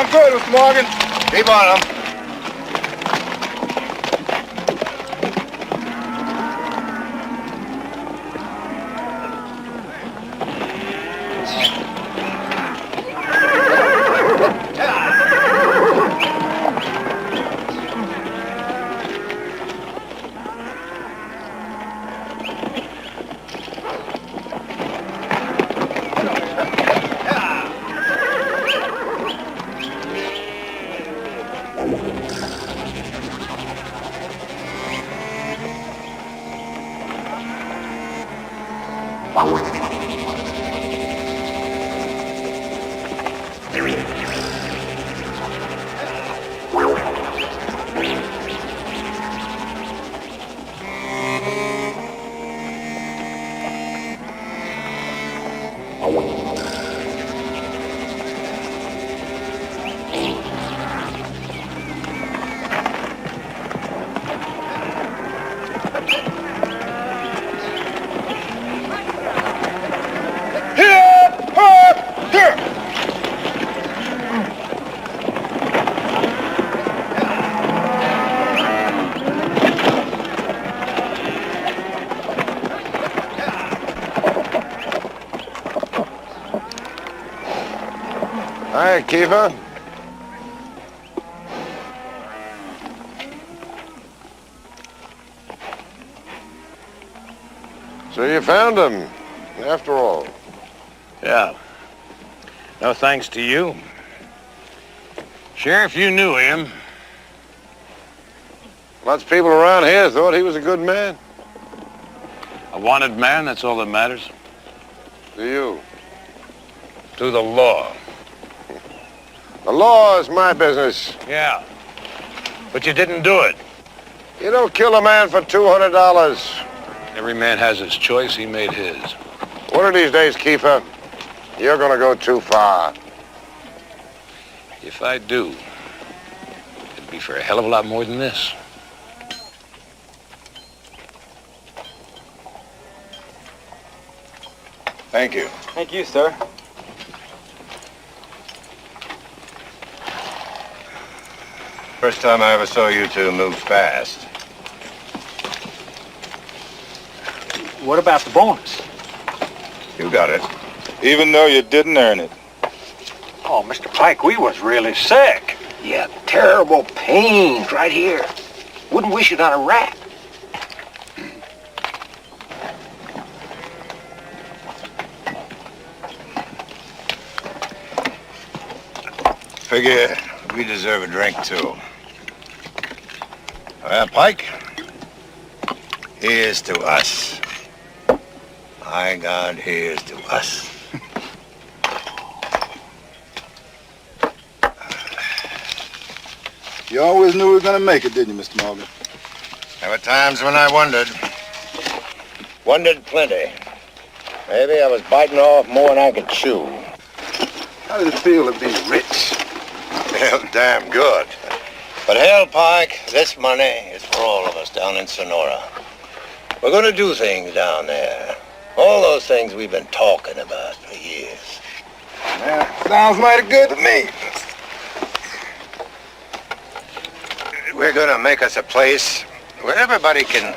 I'm good, Mr. Morgan. Keep on him. Hi, Kiva. So you found him, after all. Yeah. No thanks to you. Sheriff, you knew him. Lots of people around here thought he was a good man. A wanted man, that's all that matters. To you. To the law. The law is my business. Yeah. But you didn't do it. You don't kill a man for $200. Every man has his choice. He made his. One of these days, Kiefer, you're gonna go too far. If I do, it'd be for a hell of a lot more than this. Thank you. Thank you, sir. First time I ever saw you two move fast. What about the bonus? You got it. Even though you didn't earn it. Oh, Mr. Pike, we was really sick. Yeah, terrible pains right here. Wouldn't wish it on a rat. Figure we deserve a drink, too. Well, Pike, here's to us. My God, here's to us. You always knew we were gonna make it, didn't you, Mr. Morgan? There were times when I wondered. Wondered plenty. Maybe I was biting off more than I could chew. How did it feel to be rich? Hell, damn good. But hell, Pike, this money is for all of us down in Sonora. We're gonna do things down there. All those things we've been talking about for years. Yeah, sounds mighty good to me. We're gonna make us a place where everybody can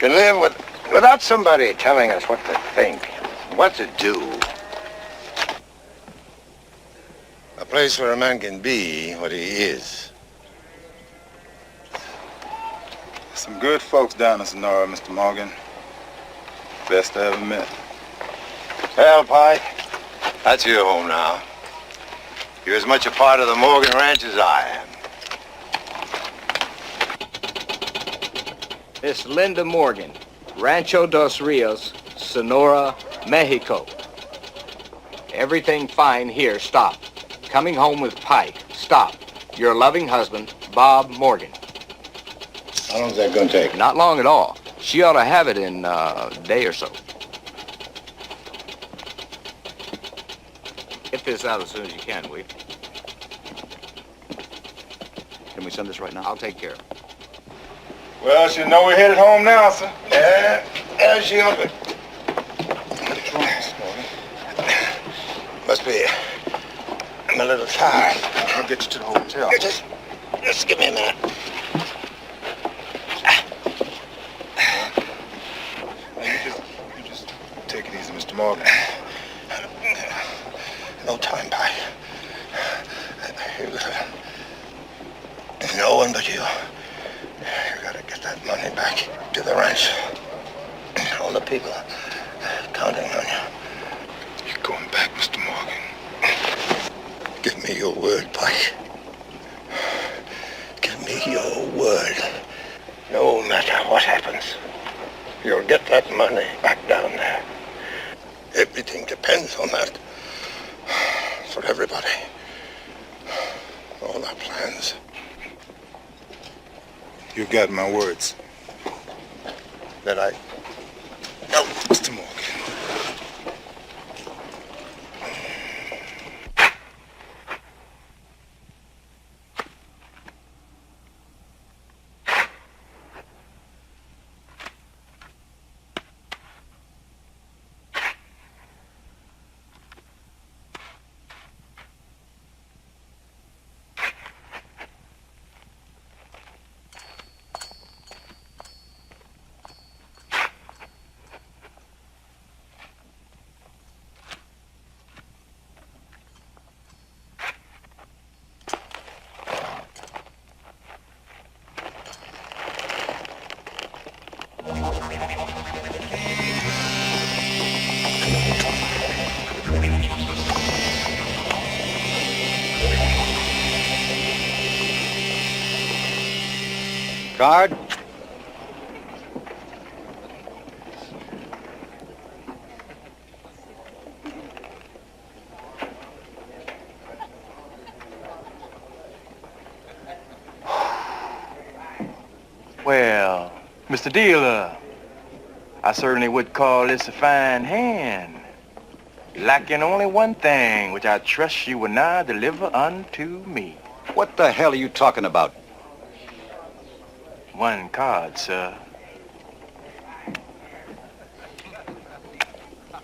live without somebody telling us what to think, what to do. A place where a man can be what he is. Some good folks down in Sonora, Mr. Morgan. Best I ever met. Well, Pike, that's your home now. You're as much a part of the Morgan Ranch as I am. Miss Linda Morgan, Rancho Dos Rios, Sonora, Mexico. Everything fine here, stop. Coming home with Pike, stop. Your loving husband, Bob Morgan. How long is that gonna take? Not long at all. She ought to have it in a day or so. Get this out as soon as you can, will you? Can we send this right now? I'll take care of it. Well, you know we're headed home now, sir. Yeah, she'll be. Must be. I'm a little tired. I'll get you to the hotel. Just give me a minute. You just take it easy, Mr. Morgan. No time, Pike. No one but you. You gotta get that money back to the ranch. All the people counting on you. You're going back, Mr. Morgan. Give me your word, Pike. Give me your word. No matter what happens, you'll get that money back down there. Everything depends on that. For everybody. All our plans. You got my words. That I... No, Mr. Morgan. Card? Well, Mr. Dealer, I certainly would call this a fine hand. Lacking only one thing, which I trust you will now deliver unto me. What the hell are you talking about? One card, sir.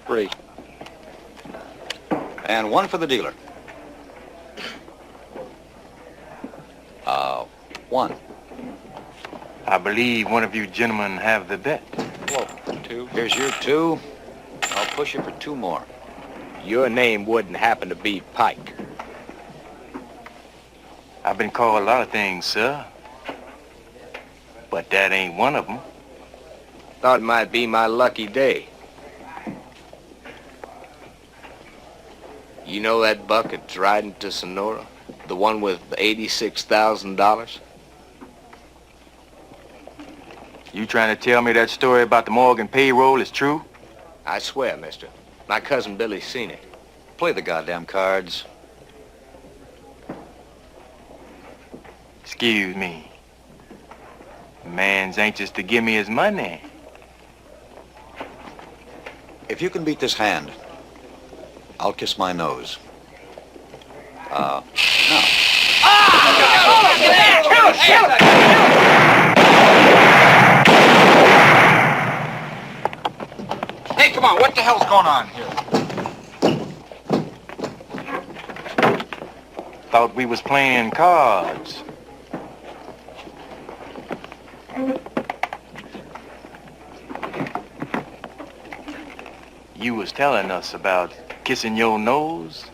3. And 1 for the dealer. 1. I believe one of you gentlemen have the bet. Whoa, 2. Here's your 2. I'll push you for 2 more. Your name wouldn't happen to be Pike. I've been called a lot of things, sir. But that ain't one of them. Thought it might be my lucky day. You know that bucket that's riding to Sonora? The one with $86,000? You trying to tell me that story about the Morgan payroll is true? I swear, mister. My cousin Billy's seen it. Play the goddamn cards. Excuse me. Man's anxious to give me his money. If you can beat this hand, I'll kiss my nose. Now. Hey, come on, what the hell's going on here? Thought we was playing cards. You was telling us about kissing your nose?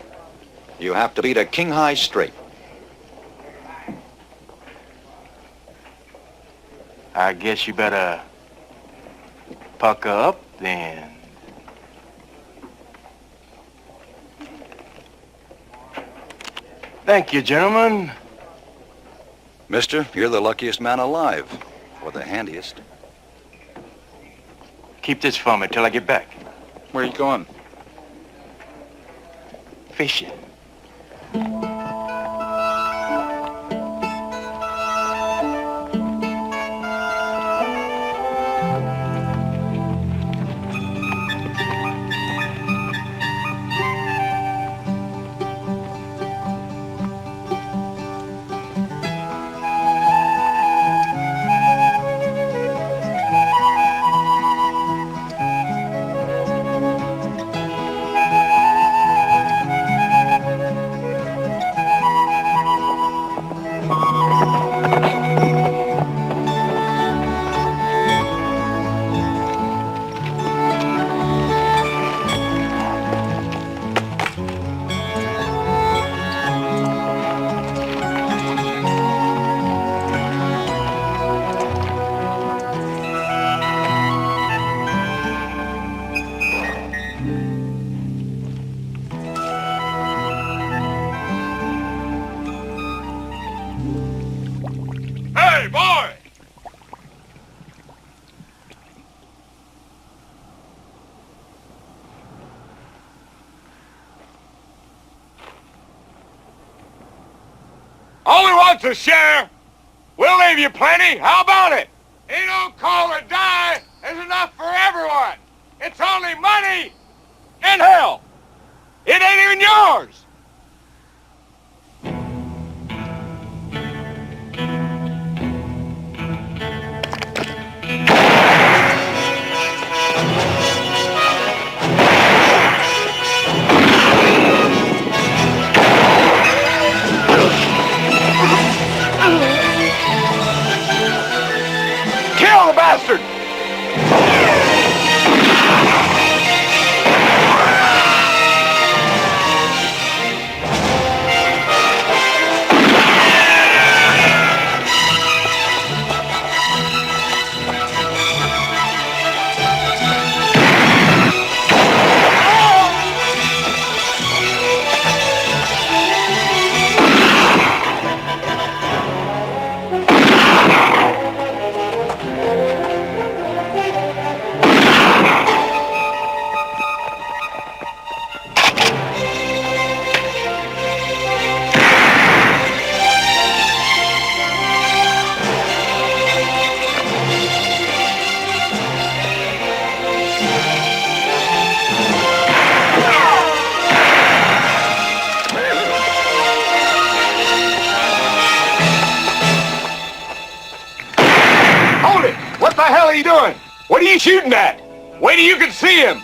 You have to beat a king high straight. I guess you better pucker up then. Thank you, gentlemen. Mister, you're the luckiest man alive. Or the handiest. Keep this for me till I get back. Where are you going? Fishing. Hey, boy! All we want's a share. We'll leave you plenty. How about it? Ain't no call or die. There's enough for everyone. It's only money and hell. It ain't even yours. Kill the bastard! the hell are you doing? What are you shooting at? Wait till you can see him.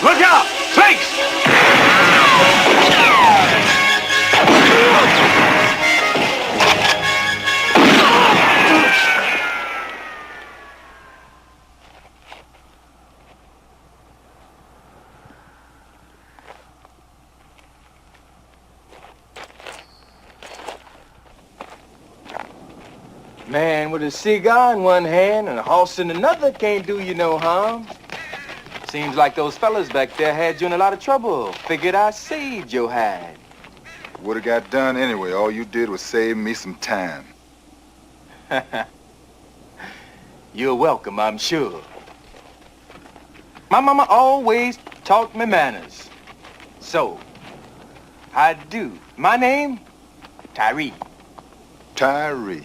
Look out! Snakes! Man with a cigar in one hand and a horse in another can't do you no harm. Seems like those fellas back there had you in a lot of trouble. Figured I saved your hide. Would've got done anyway. All you did was save me some time. You're welcome, I'm sure. My mama always taught me manners. So, I do. My name, Tyree. Tyree.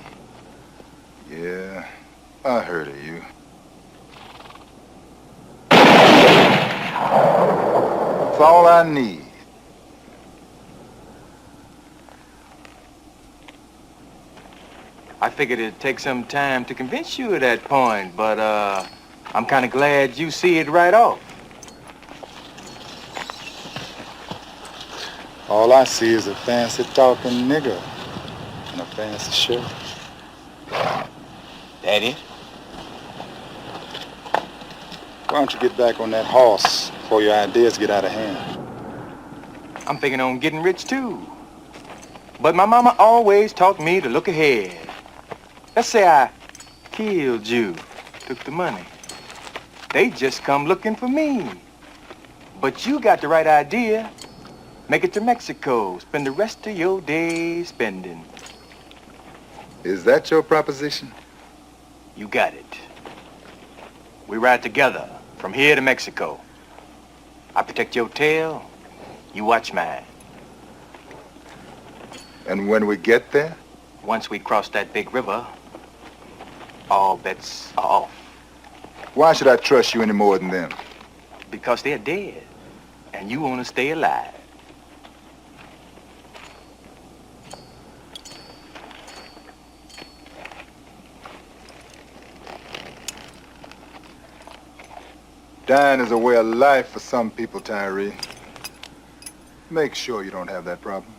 Yeah, I heard of you. That's all I need. I figured it'd take some time to convince you at that point, but I'm kind of glad you see it right off. All I see is a fancy talking nigger and a fancy shirt. That it? Why don't you get back on that horse before your ideas get out of hand? I'm thinking on getting rich too. But my mama always taught me to look ahead. Let's say I killed you, took the money. They just come looking for me. But you got the right idea. Make it to Mexico, spend the rest of your days spending. Is that your proposition? You got it. We ride together from here to Mexico. I protect your tail, you watch mine. And when we get there? Once we cross that big river, all bets are off. Why should I trust you any more than them? Because they're dead, and you want to stay alive. Dying is a way of life for some people, Tyree. Make sure you don't have that problem.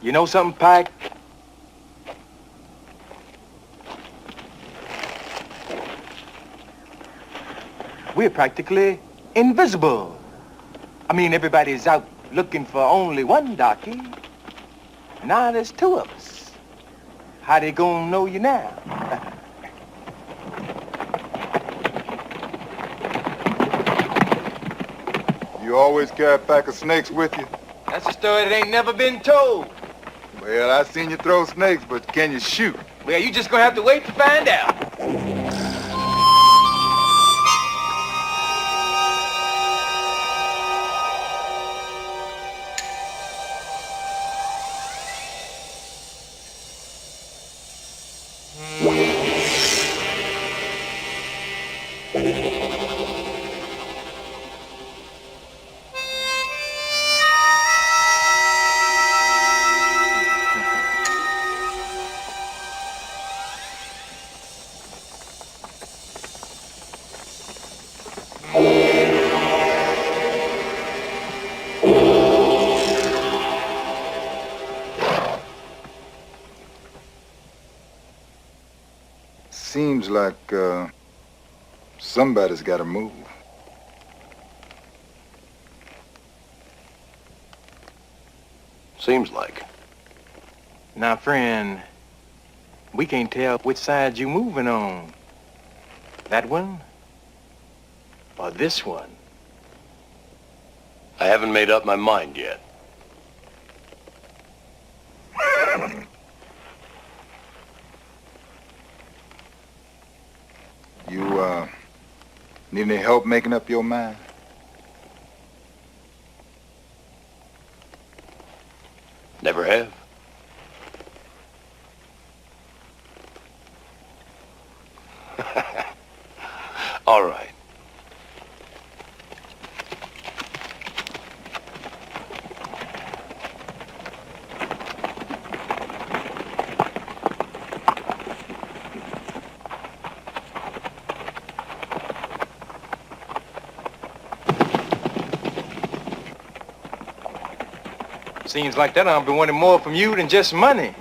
You know something, Pike? We're practically invisible. I mean, everybody's out looking for only one darky. Now there's two of us. How they gonna know you now? You always carry a pack of snakes with you? That's a story that ain't never been told. Well, I seen you throw snakes, but can you shoot? Well, you just gonna have to wait to find out. Seems like, somebody's gotta move. Seems like. Now, friend, we can't tell which side you moving on. That one or this one? I haven't made up my mind yet. Need any help making up your mind? Never have. All right. Seems like that I've been wanting more from you than just money.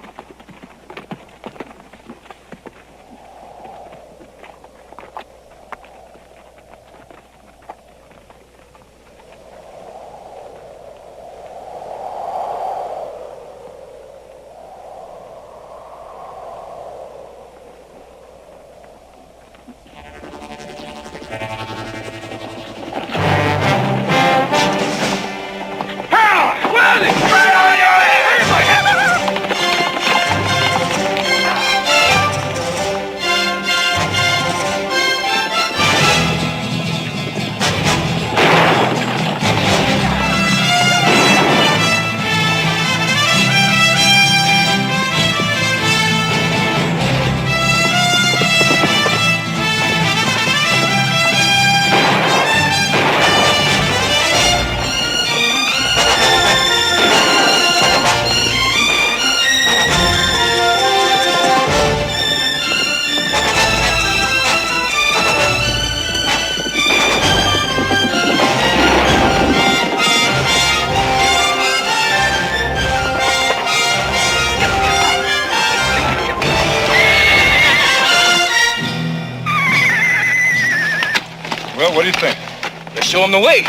Well, what do you think? Let's show him the way.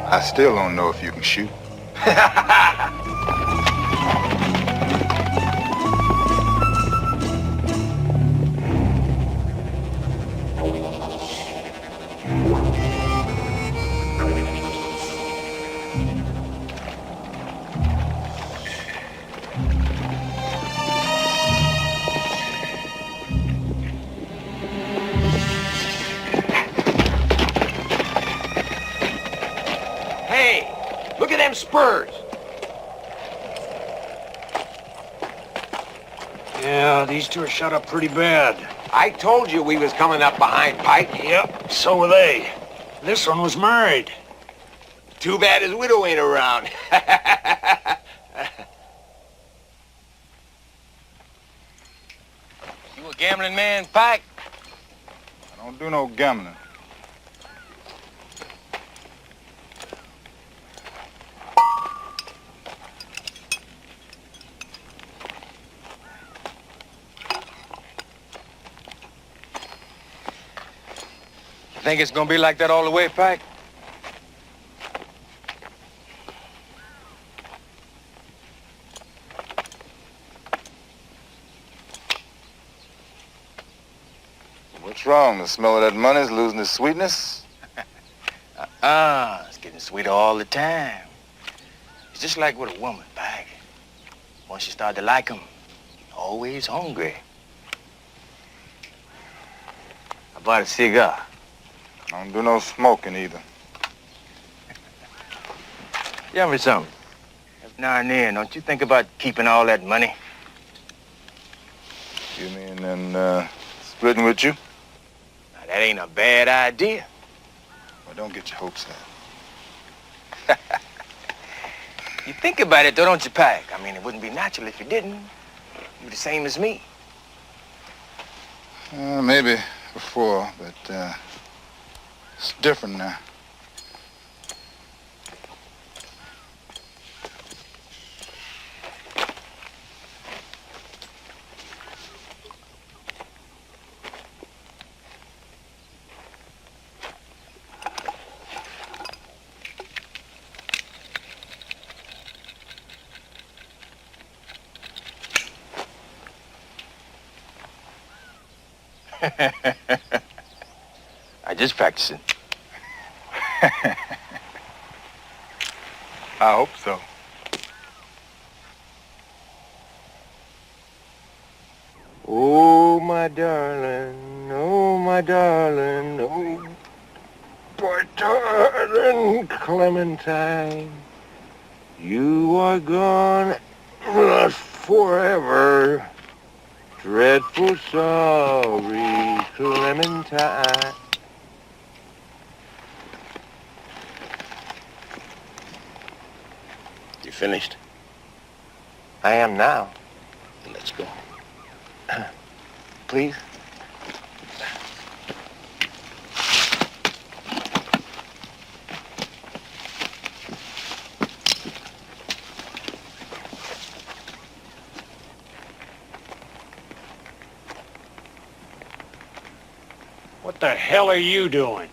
I still don't know if you can shoot. Look at them spurs. Yeah, these two are shot up pretty bad. I told you we was coming up behind Pike. Yep, so were they. This one was married. Too bad his widow ain't around. You a gambling man, Pike? I don't do no gambling. Think it's gonna be like that all the way, Pike? What's wrong? The smell of that money's losing its sweetness? It's getting sweeter all the time. It's just like with a woman, Pike. Once you start to like 'em, you're always hungry. I bought a cigar. I don't do no smoking either. Tell me something. Every now and then, don't you think about keeping all that money? You mean in splitting with you? Now, that ain't a bad idea. Well, don't get your hopes up. You think about it, though, don't you, Pike? I mean, it wouldn't be natural if you didn't. You're the same as me. Maybe before, but it's different now. I just practicing. I hope so. Oh, my darling, oh, my darling, oh, my darling Clementine, you are gone, not forever. Dreadful sorry, Clementine. You finished? I am now. Let's go. Please? What the hell are you doing?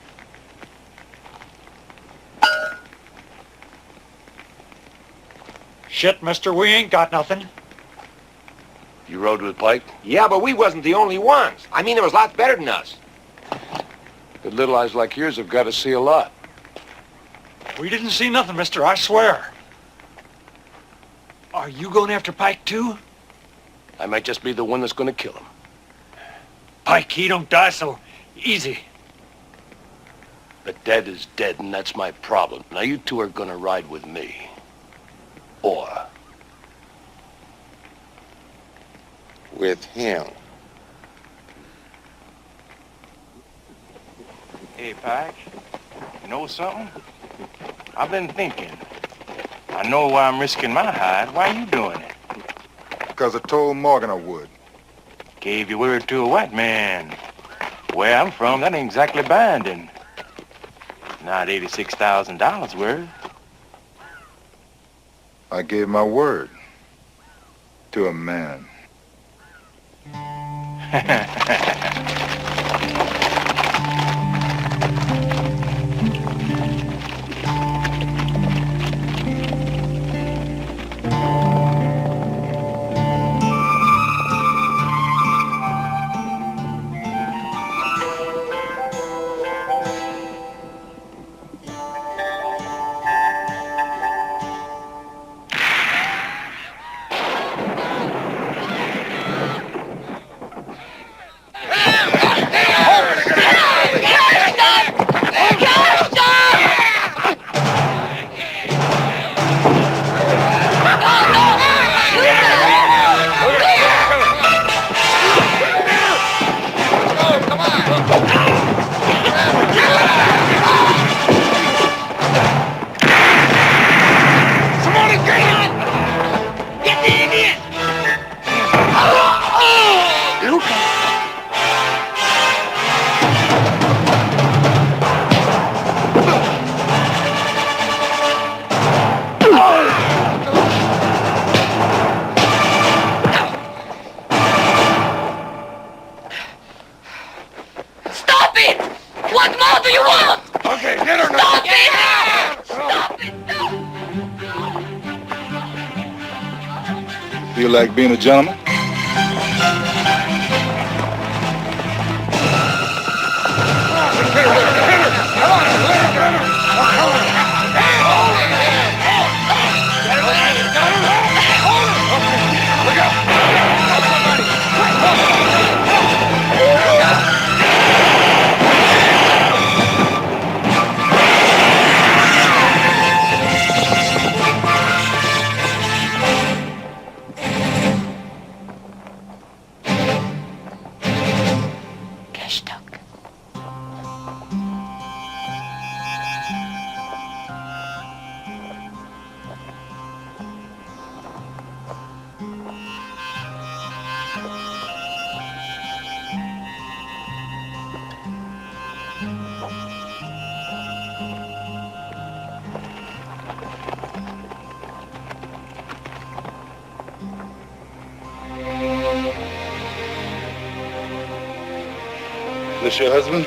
Shit, mister, we ain't got nothing. You rode with Pike? Yeah, but we wasn't the only ones. I mean, there was lots better than us. Good little eyes like yours have got to see a lot. We didn't see nothing, mister, I swear. Are you going after Pike, too? I might just be the one that's going to kill him. Pike, he don't die so easy. The dead is dead, and that's my problem. Now you two are going to ride with me. Or With him. Hey, Pike, you know something? I've been thinking. I know why I'm risking my hide. Why are you doing it? Because I told Morgan I would. Gave your word to a white man. Where I'm from, that ain't exactly binding. Not $86,000 worth. I gave my word to a man. Feel like being a gentleman? This your husband?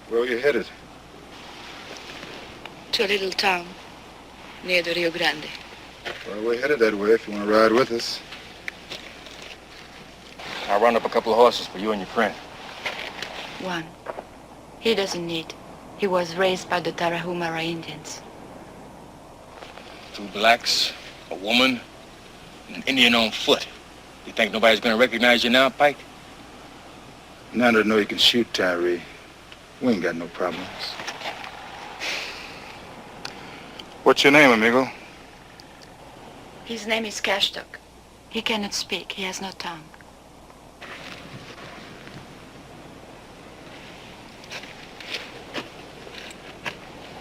Where are you headed? to a little town near the Rio Grande. Well, we're headed that way if you want to ride with us. I'll run up a couple of horses for you and your friend. One. He doesn't need. He was raised by the Tarahumara Indians. 2 blacks, a woman, and an Indian on foot. You think nobody's gonna recognize you now, Pike? Now that I know you can shoot, Tyree, we ain't got no problems. What's your name, amigo? His name is Kashtok. He cannot speak. He has no tongue.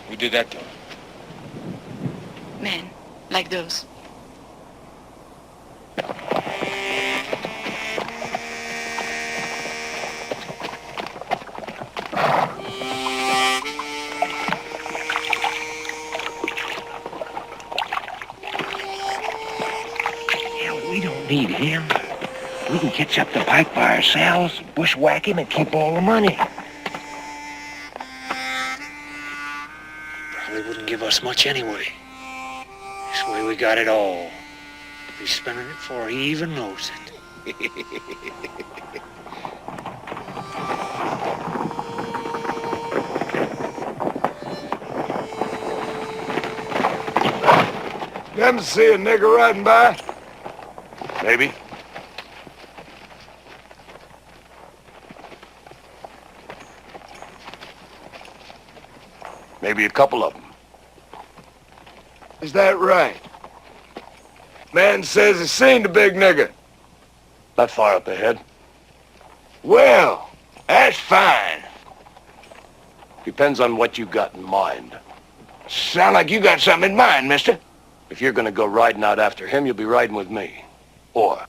Who did that to him? Men like those. We don't need him. We can catch up to Pike by ourselves, bushwhack him, and keep all the money. Probably wouldn't give us much anyway. This way we got it all. He's spending it before he even knows it. You happen to see a nigger riding by? Maybe. Maybe a couple of them. Is that right? Man says he's seen the big nigger. Not far up ahead. Well, that's fine. Depends on what you got in mind. Sound like you got something in mind, mister. If you're gonna go riding out after him, you'll be riding with me. Or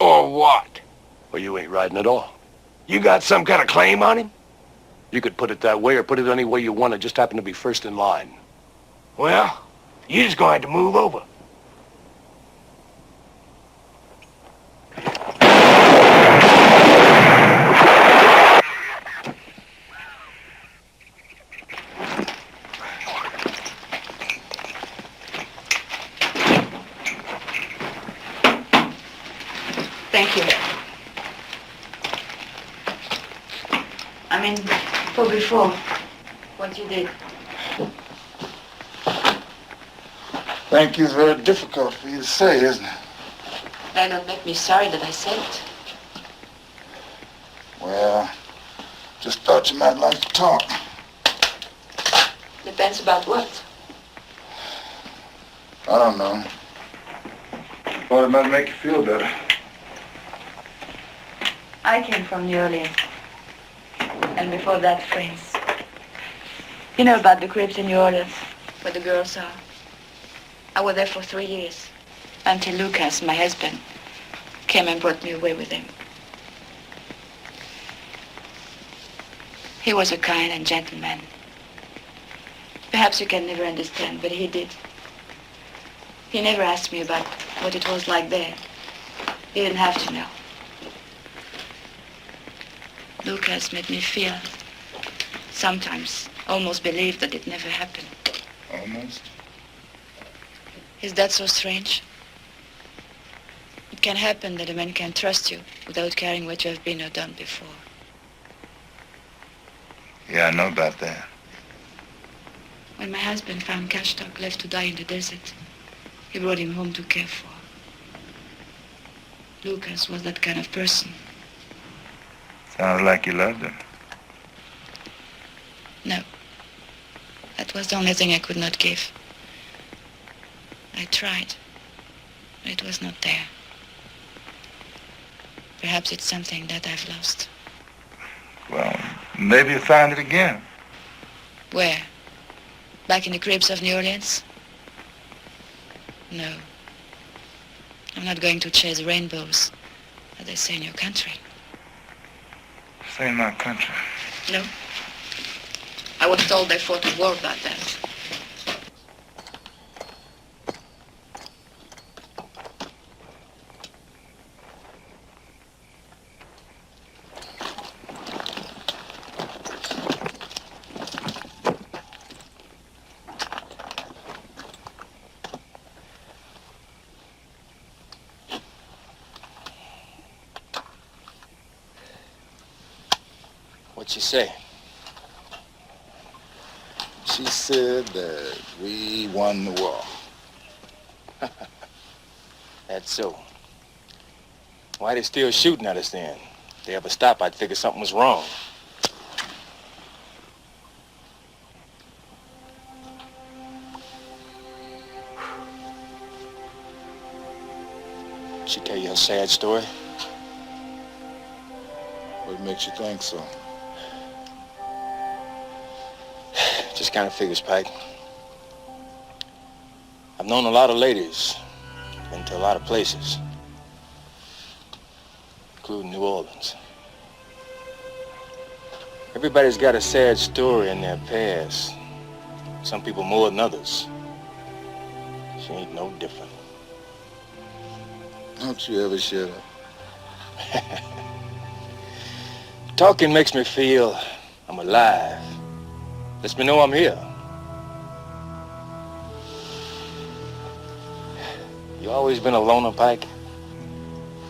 what? Or you ain't riding at all. You got some kind of claim on him? You could put it that way or put it any way you want. Just happen to be first in line. Well, you just gonna have to move over. Thank you. I mean, for before, what you did. Thank you is very difficult for you to say, isn't it? That don't make me sorry that I said it. Well, just thought you might like to talk. Depends about what. I don't know. Thought it might make you feel better. I came from New Orleans. And before that, France. You know about the cribs in New Orleans, where the girls are. I was there for 3 years, until Lucas, my husband, came and brought me away with him. He was a kind and gentle man. Perhaps you can never understand, but he did. He never asked me about what it was like there. He didn't have to know. Lucas made me feel, sometimes, almost believe that it never happened. Almost? Is that so strange? It can happen that a man can trust you without caring what you have been or done before. Yeah, I know about that. When my husband found Kashtok left to die in the desert, he brought him home to care for. Lucas was that kind of person. Sounds like you loved him. No. That was the only thing I could not give. I tried, but it was not there. Perhaps it's something that I've lost. Well, maybe you'll find it again. Where? Back in the cribs of New Orleans? No. I'm not going to chase rainbows, as they say in your country. Say in my country. No. I was told they fought a war about that. What'd she say? She said that we won the war. That's so. Why they still shooting at us then? If they ever stop, I'd figure something was wrong. She tell you her sad story? What makes you think so? Just kind of figures, Pike. I've known a lot of ladies, been to a lot of places, including New Orleans. Everybody's got a sad story in their past. Some people more than others. She ain't no different. Don't you ever shut up. Talking makes me feel I'm alive. Lets me know I'm here. You always been a loner, Pike?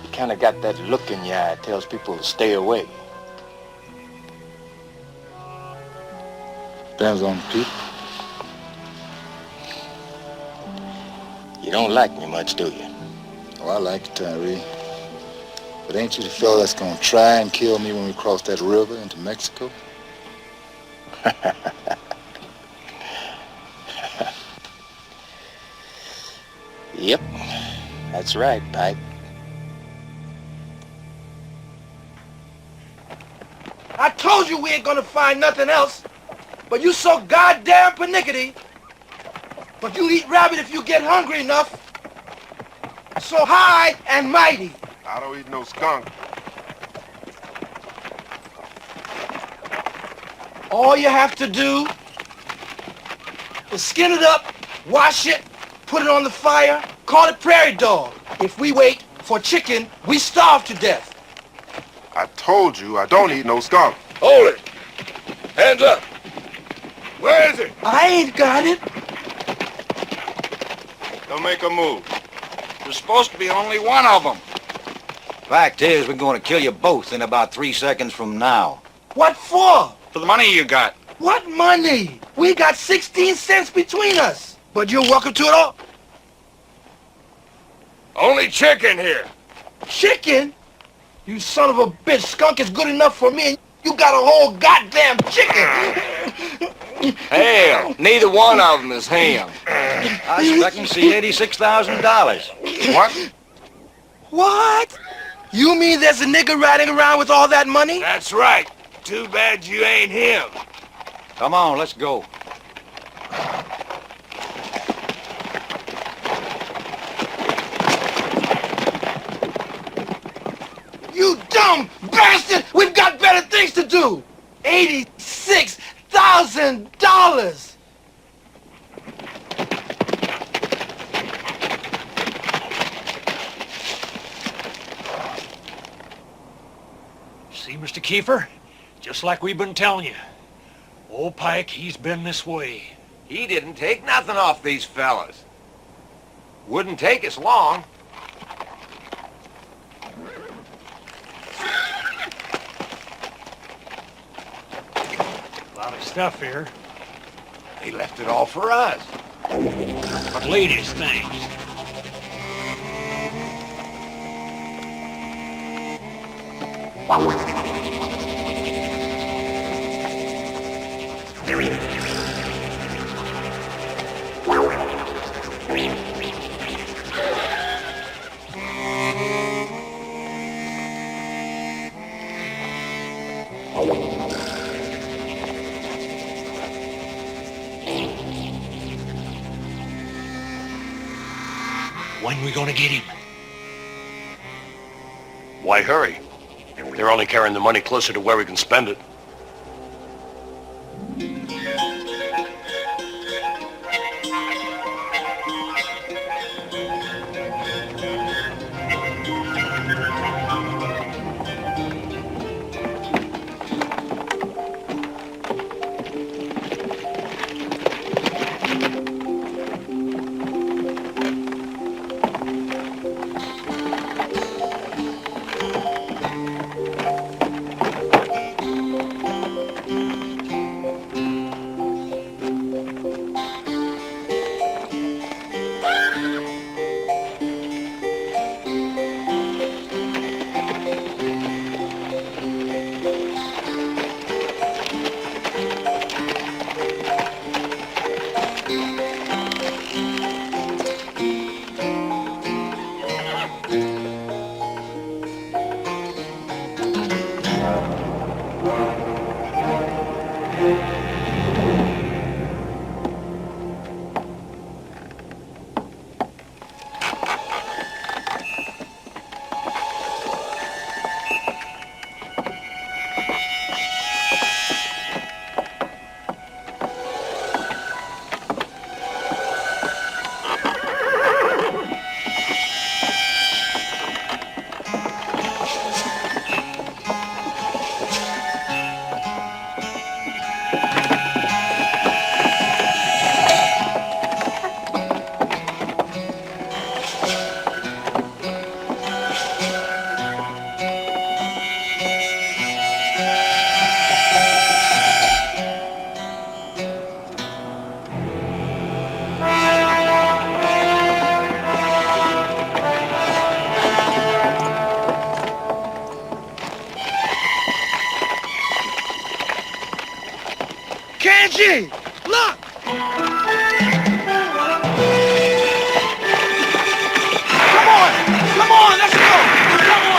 You kind of got that look in your eye that tells people to stay away. Depends on the people. You don't like me much, do you? Oh, I like you, Tyree. But ain't you the fella that's gonna try and kill me when we cross that river into Mexico? Yep, that's right, Pike. I told you we ain't gonna find nothing else, but you so goddamn pernickety. But you'll eat rabbit if you get hungry enough. So high and mighty. I don't eat no skunk. All you have to do is skin it up, wash it, put it on the fire, call it prairie dog. If we wait for chicken, we starve to death. I told you I don't eat no skunk. Hold it. Hands up. Where is it? I ain't got it. Don't make a move. There's supposed to be only one of them. Fact is, we're going to kill you both in about 3 seconds from now. What for? For the money you got. What money? We got 16 cents between us. But you're welcome to it all. Only chicken here. Chicken? You son of a bitch, skunk is good enough for me and you got a whole goddamn chicken. Hell, neither one of them is ham. I expect to see $86,000. What? What? You mean there's a nigger riding around with all that money? That's right. Too bad you ain't him. Come on, let's go. You dumb bastard! We've got better things to do! $86,000! See, Mr. Kiefer? Just like we've been telling you. Old Pike, he's been this way. He didn't take nothing off these fellas. Wouldn't take us long. A lot of stuff here. They left it all for us. But ladies' things. When we gonna get him? Why hurry? They're only carrying the money closer to where we can spend it. Gee, look! Come on, let's go! Come on,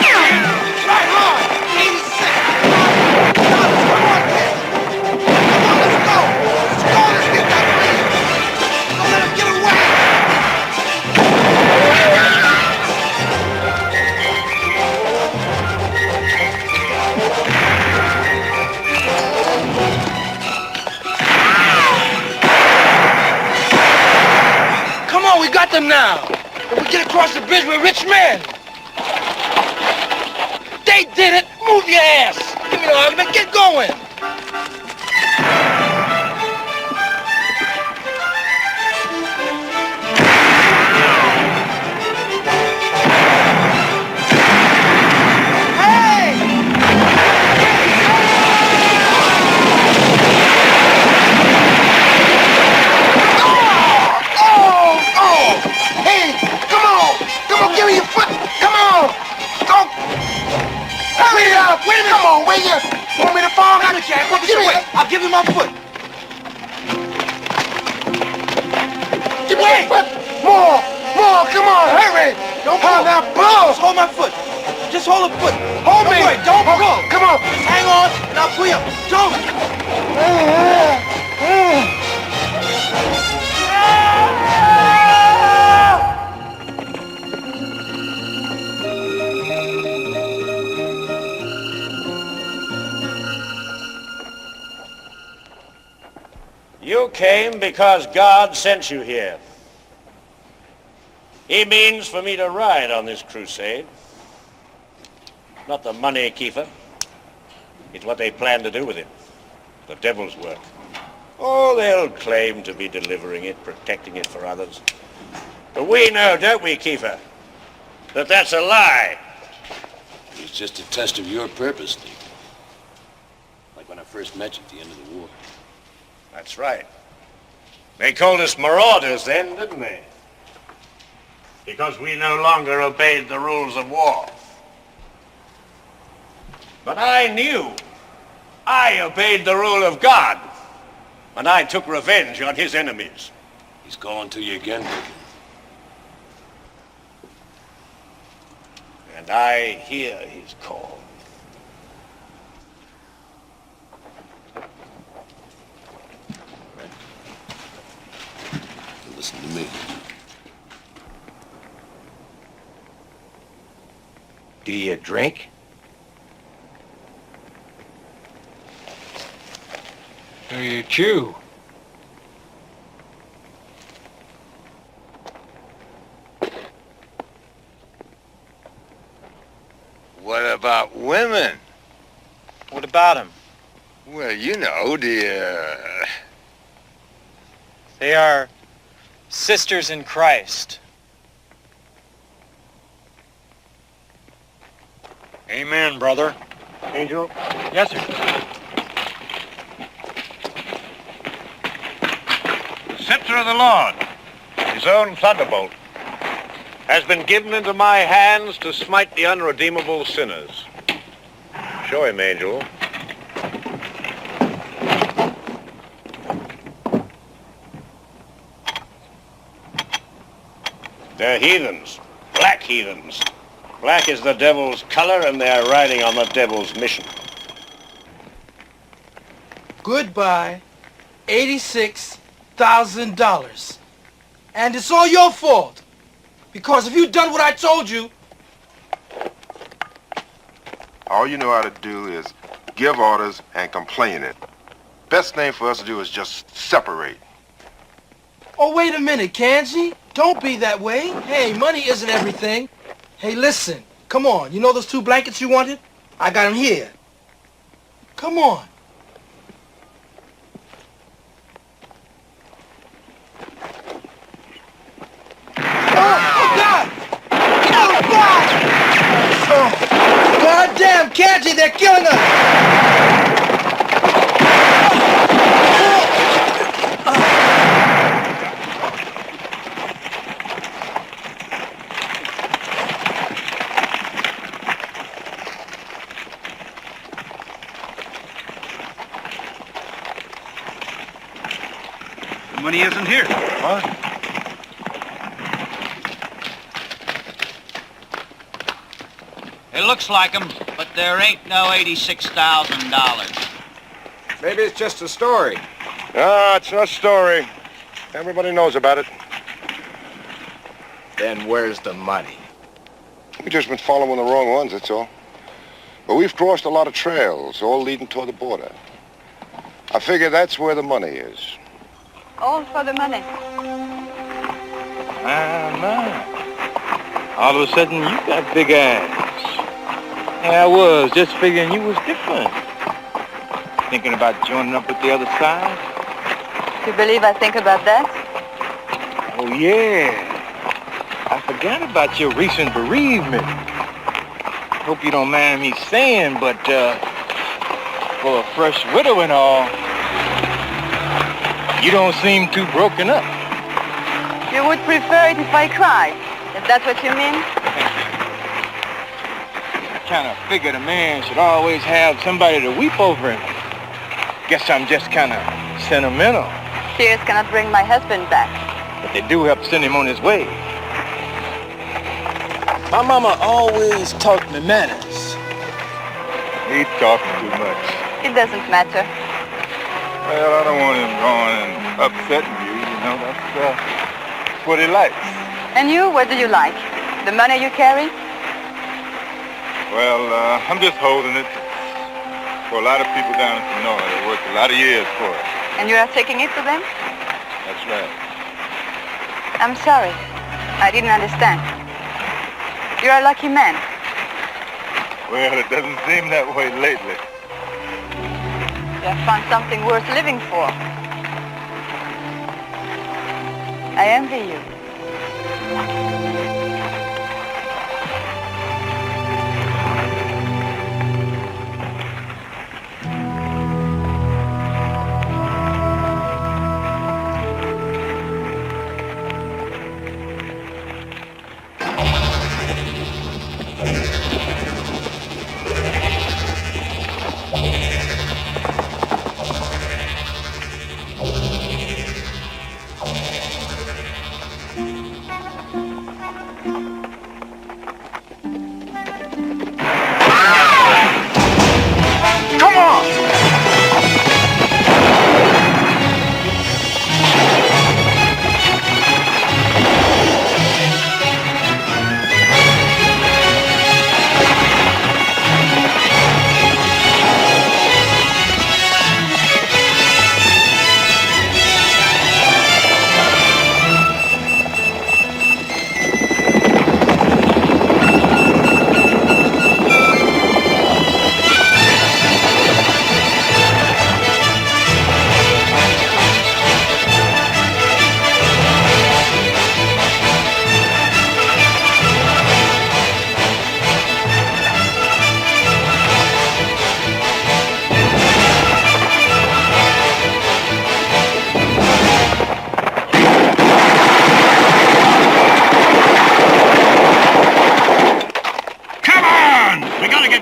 right hard! 86! Come on, kid! Come on, let's go! Let's get that man! Don't let him get away! We got them now. If we get across the bridge, we're rich men. They did it. Move your ass. Give me the argument. Get going. Wait a minute, come on, wait here. Want me to fall? Got it, Jack. Give me it. I'll give you my foot. Give me my foot. More, come on, hurry. Don't pull that blow. Just hold my foot. Just hold the foot. Hold me. Don't go. Come on. Just hang on, and I'll pull you up. Don't. You came because God sent you here. He means for me to ride on this crusade. Not the money, Kiefer. It's what they plan to do with it. The devil's work. Oh, they'll claim to be delivering it, protecting it for others. But we know, don't we, Kiefer, that that's a lie. It's just a test of your purpose, Steve. Like when I first met you at the end of the war. That's right. They called us marauders then, didn't they? Because we no longer obeyed the rules of war. But I knew I obeyed the rule of God when I took revenge on his enemies. He's calling to you again, Dick. And I hear his call. Listen to me. Do you drink? Do you chew? What about women? What about them? Well, you know, They are sisters in Christ. Amen, brother. Angel? Yes, sir. The scepter of the Lord, his own thunderbolt, has been given into my hands to smite the unredeemable sinners. Show him, Angel. They're heathens, black heathens. Black is the devil's color, and they're riding on the devil's mission. goodbye $86,000. And it's all your fault. Because if you'd done what I told you... All you know how to do is give orders and complain it. Best thing for us to do is just separate. Oh, wait a minute, Kanji. Don't be that way. Hey, money isn't everything. Hey, listen. Come on. You know those 2 blankets you wanted? I got them here. Come on. Oh, God! Oh, God! Oh, goddamn, Kanji, they're killing us! The money isn't here. What? It looks like them, but there ain't no $86,000. Maybe it's just a story. Ah, it's a story. Everybody knows about it. Then where's the money? We've just been following the wrong ones, that's all. But we've crossed a lot of trails, all leading toward the border. I figure that's where the money is. All for the money. My. All of a sudden, you got big eyes. Yeah, I was just figuring you was different. Thinking about joining up with the other side? You believe I think about that? Oh, yeah. I forgot about your recent bereavement. Hope you don't mind me saying, but, for a fresh widow and all, you don't seem too broken up. You would prefer it if I cried. Is that what you mean? I kind of figured a man should always have somebody to weep over him. Guess I'm just kind of sentimental. Tears cannot bring my husband back. But they do help send him on his way. My mama always taught me manners. He talks too much. It doesn't matter. Well, I don't want him going and upsetting you, you know. That's what he likes. And you, what do you like? The money you carry? Well, I'm just holding it for a lot of people down in Sonora. They worked a lot of years for it. And you are taking it to them? That's right. I'm sorry. I didn't understand. You're a lucky man. Well, it doesn't seem that way lately. You have found something worth living for. I envy you.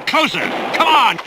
Closer! Come on!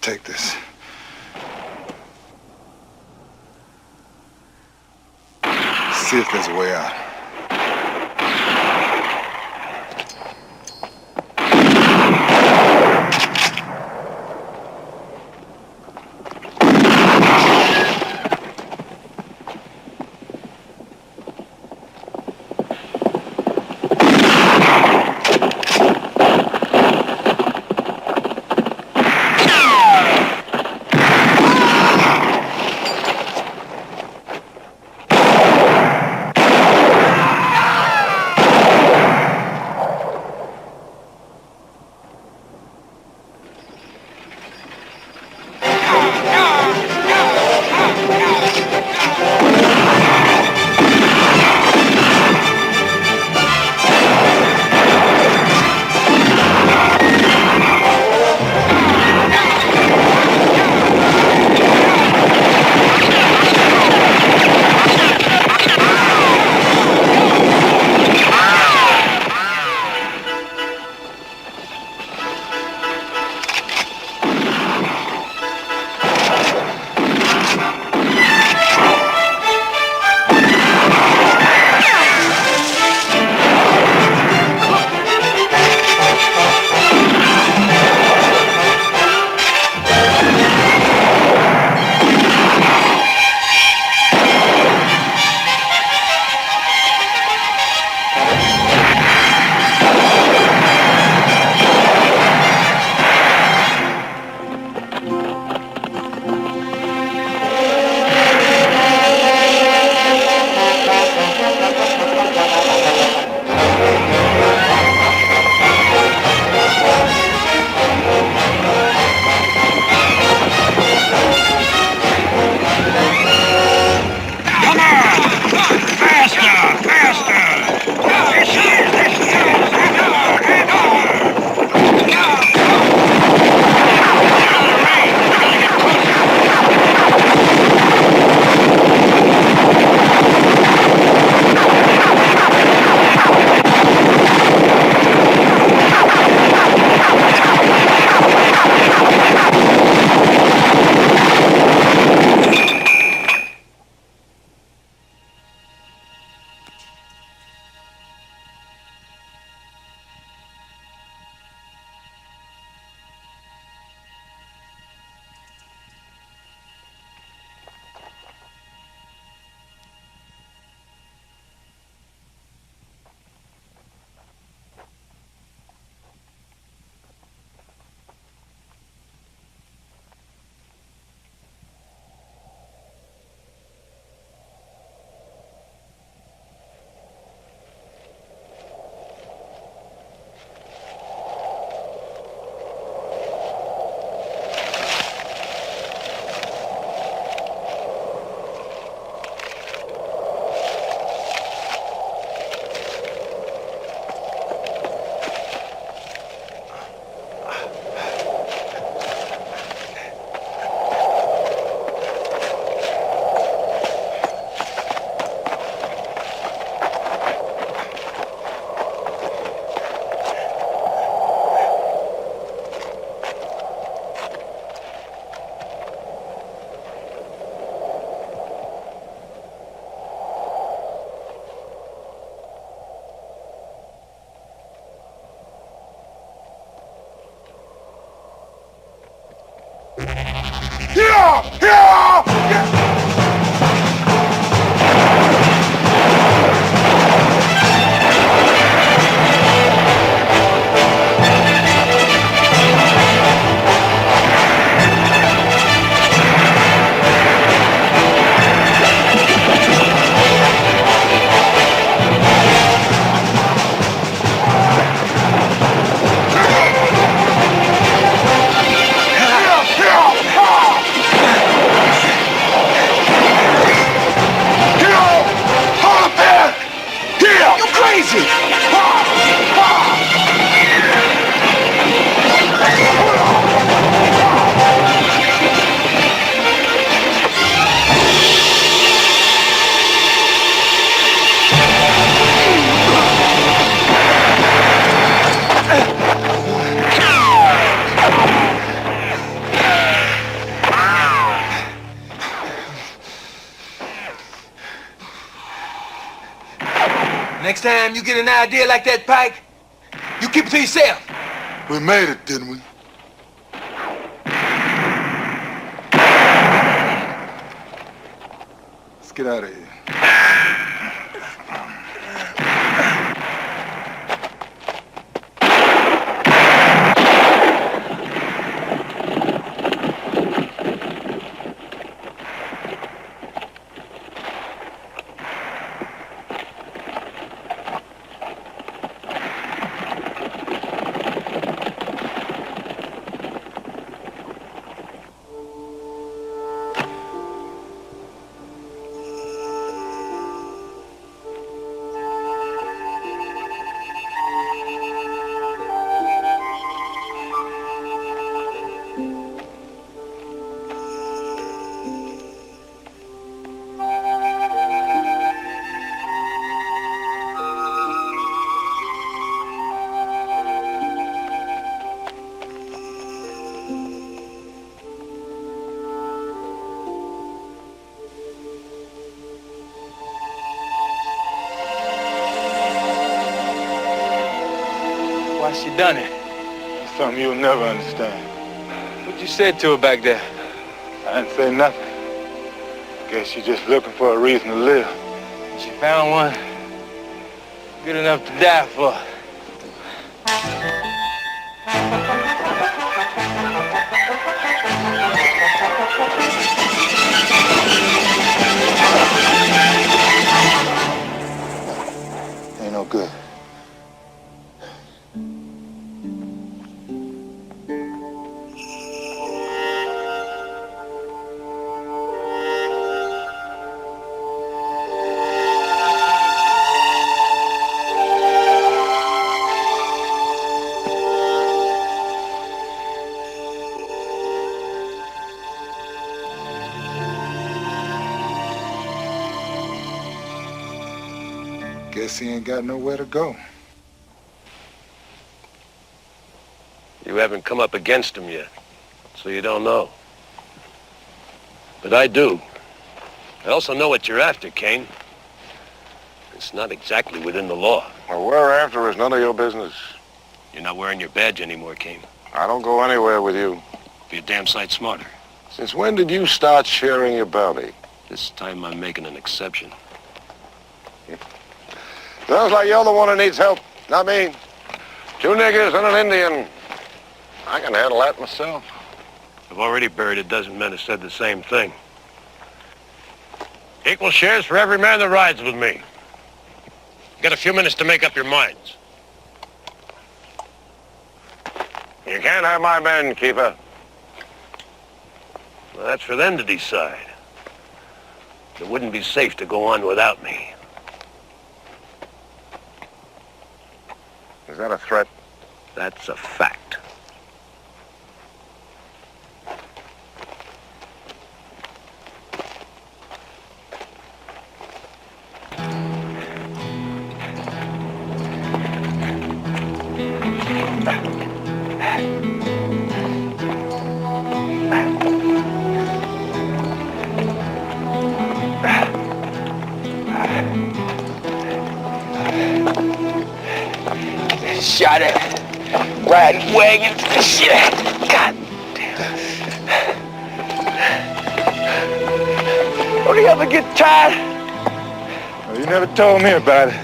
Take this. See if there's a way out. Next time you get an idea like that, Pike, you keep it to yourself. We made it, didn't we? Let's get out of here. Why she done it? It's something you'll never understand. What you said to her back there? I didn't say nothing. Guess she's just looking for a reason to live. She found one good enough to die for. Ain't no good. Guess he ain't got nowhere to go. You haven't come up against him yet, so you don't know. But I do. I also know what you're after, Kane. It's not exactly within the law. Well, we're after is none of your business. You're not wearing your badge anymore, Kane. I don't go anywhere with you. Be a damn sight smarter. Since when did you start sharing your bounty? This time I'm making an exception. Sounds like you're the one who needs help, not me. 2 niggers and an Indian. I can handle that myself. I've already buried a dozen men who said the same thing. Equal shares for every man that rides with me. You got a few minutes to make up your minds. You can't have my men, Keeper. Well, that's for them to decide. It wouldn't be safe to go on without me. Is that a threat? That's a fact. Shot it. Riding wagon. Shit. God damn. Don't you ever get tired? Well, you never told me about it.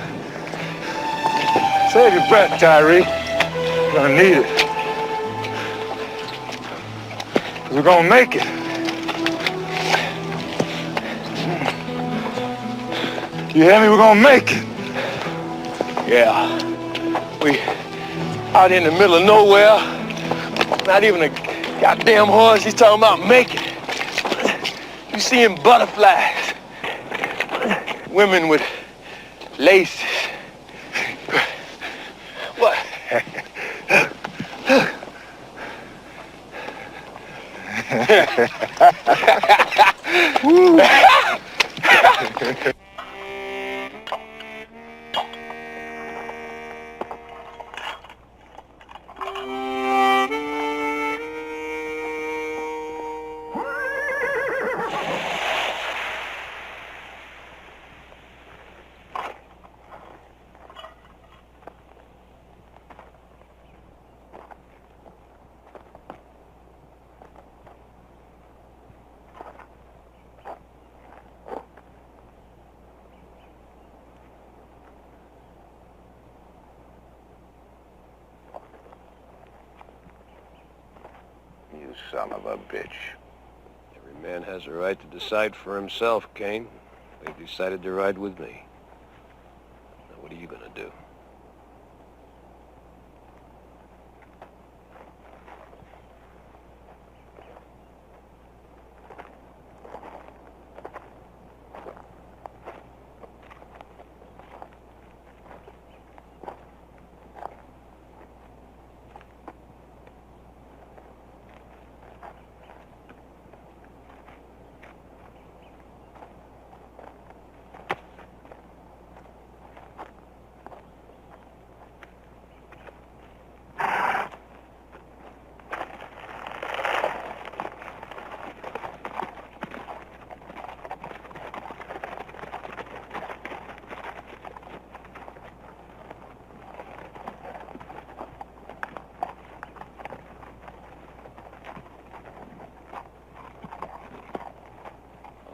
Save your breath, Tyree. You're gonna need it. 'Cause we're gonna make it. You hear me? We're gonna make it. Yeah. We out in the middle of nowhere. Not even a goddamn horse. He's talking about making it. You seeing butterflies. Women with laces. What? You son of a bitch. Every man has a right to decide for himself, Kane. They've decided to ride with me. Now, what are you gonna do?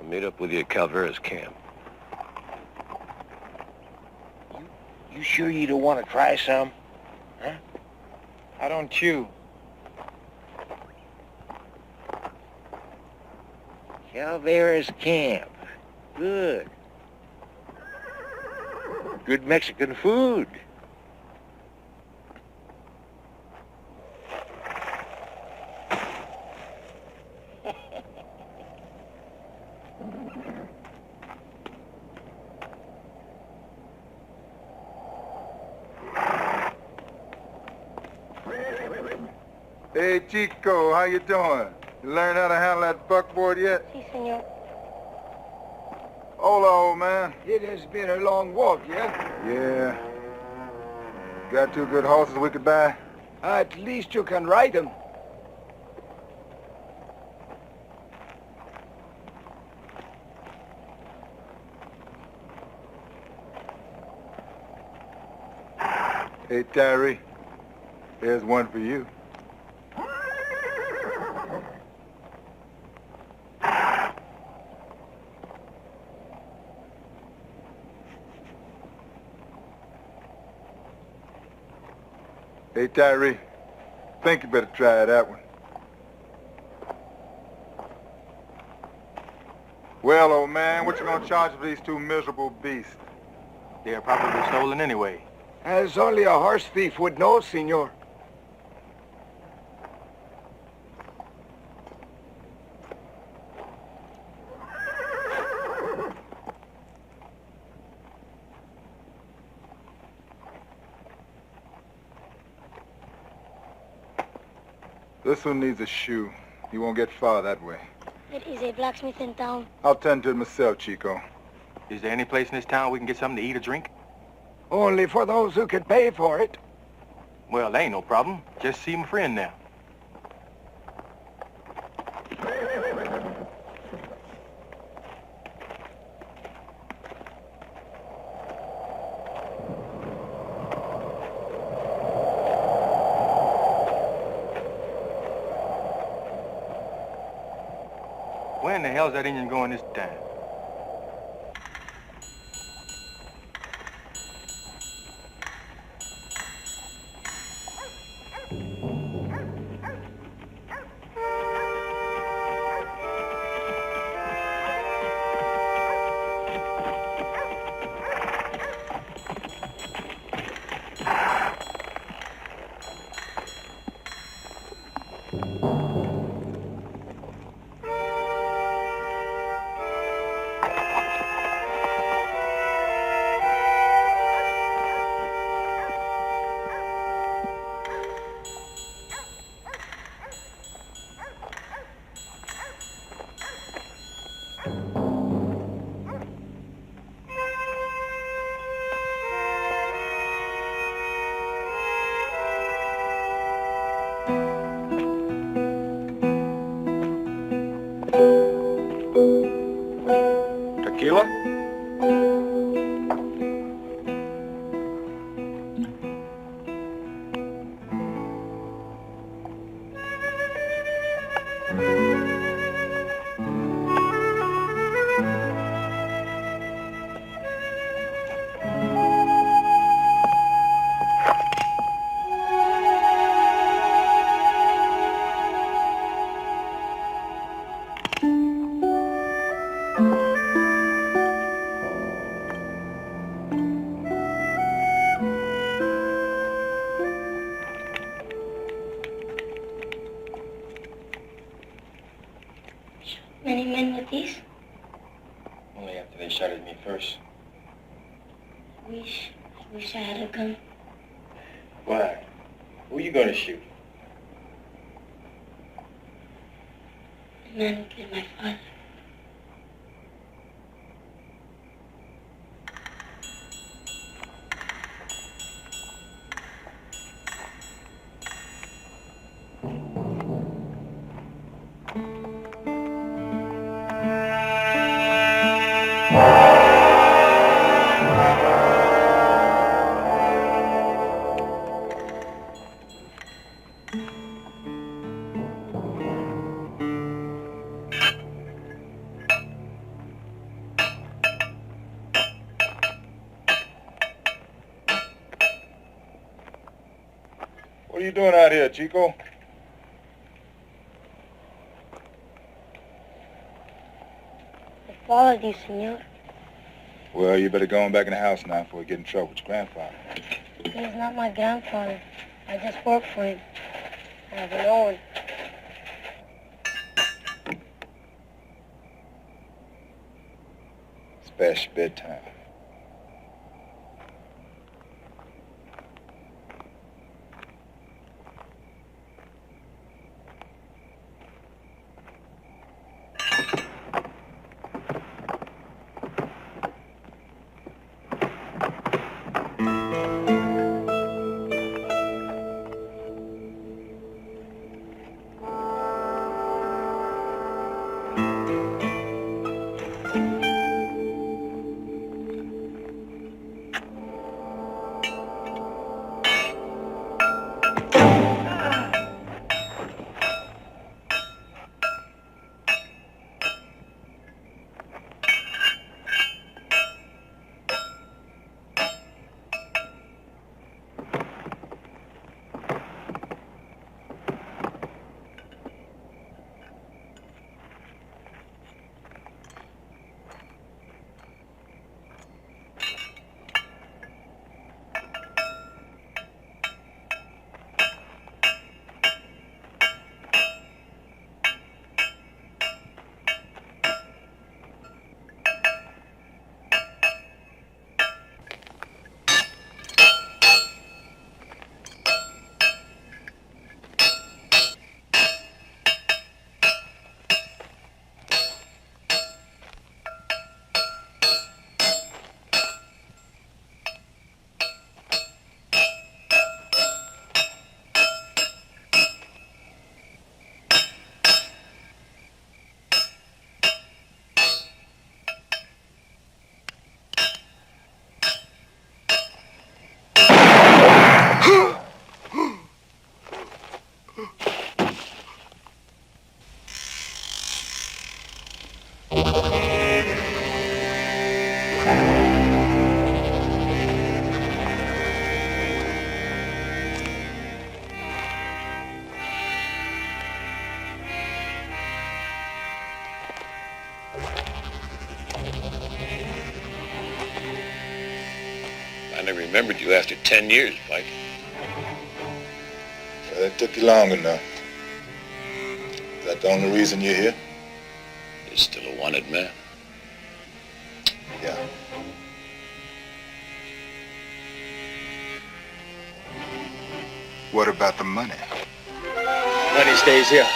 Meet up with you at Calvera's camp. You sure you don't want to try some? Huh? I don't chew. Calvera's camp. Good. Good Mexican food. Hey, Chico, how you doing? You learned how to handle that buckboard yet? Si, senor. Hola, old man. It has been a long walk, yeah? Yeah. Got 2 good horses we could buy? At least you can ride them. Hey, Tyree. Here's one for you. Hey, Tyree, think you better try that one. Well, old man, what you gonna charge for these 2 miserable beasts? They're probably stolen anyway. As only a horse thief would know, senor. This one needs a shoe. He won't get far that way. There is a blacksmith in town. I'll tend to it myself, Chico. Is there any place in this town we can get something to eat or drink? Only for those who can pay for it. Well, that ain't no problem. Just see my friend now. Where in the hell's that Indian going this time? Any men with these? Only after they shot at me first. I wish I had a gun. Why? Who are you gonna shoot? The man who killed my father. What are you doing out here, Chico? I followed you, senor. Well, you better go on back in the house now before we get in trouble with your grandfather. He's not my grandfather. I just work for him. I have an own. It's past your bedtime. I never remembered you after 10 years, Mike. Well, that took you long enough. Is that the only reason you're here? You're still a wanted man. Yeah. What about the money? Money stays here.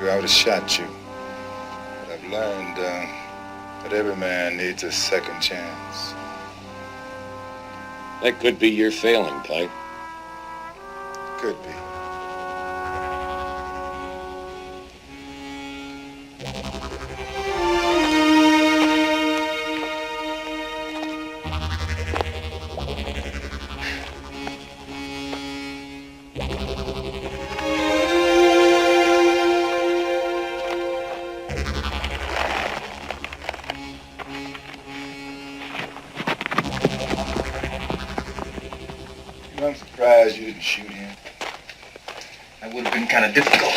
I would have shot you. But I've learned that every man needs a second chance. That could be your failing, Pike. Could be. surprised you didn't shoot him. That would have been kind of difficult.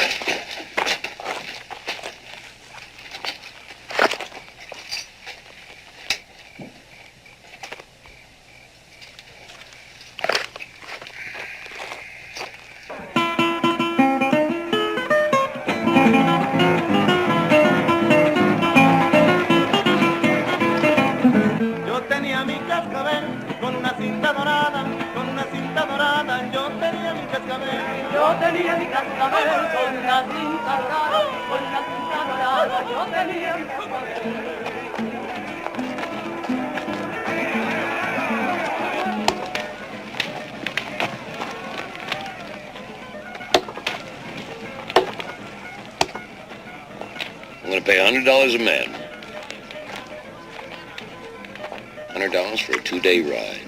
I'm going to pay $100 a man. $100 for a 2-day ride.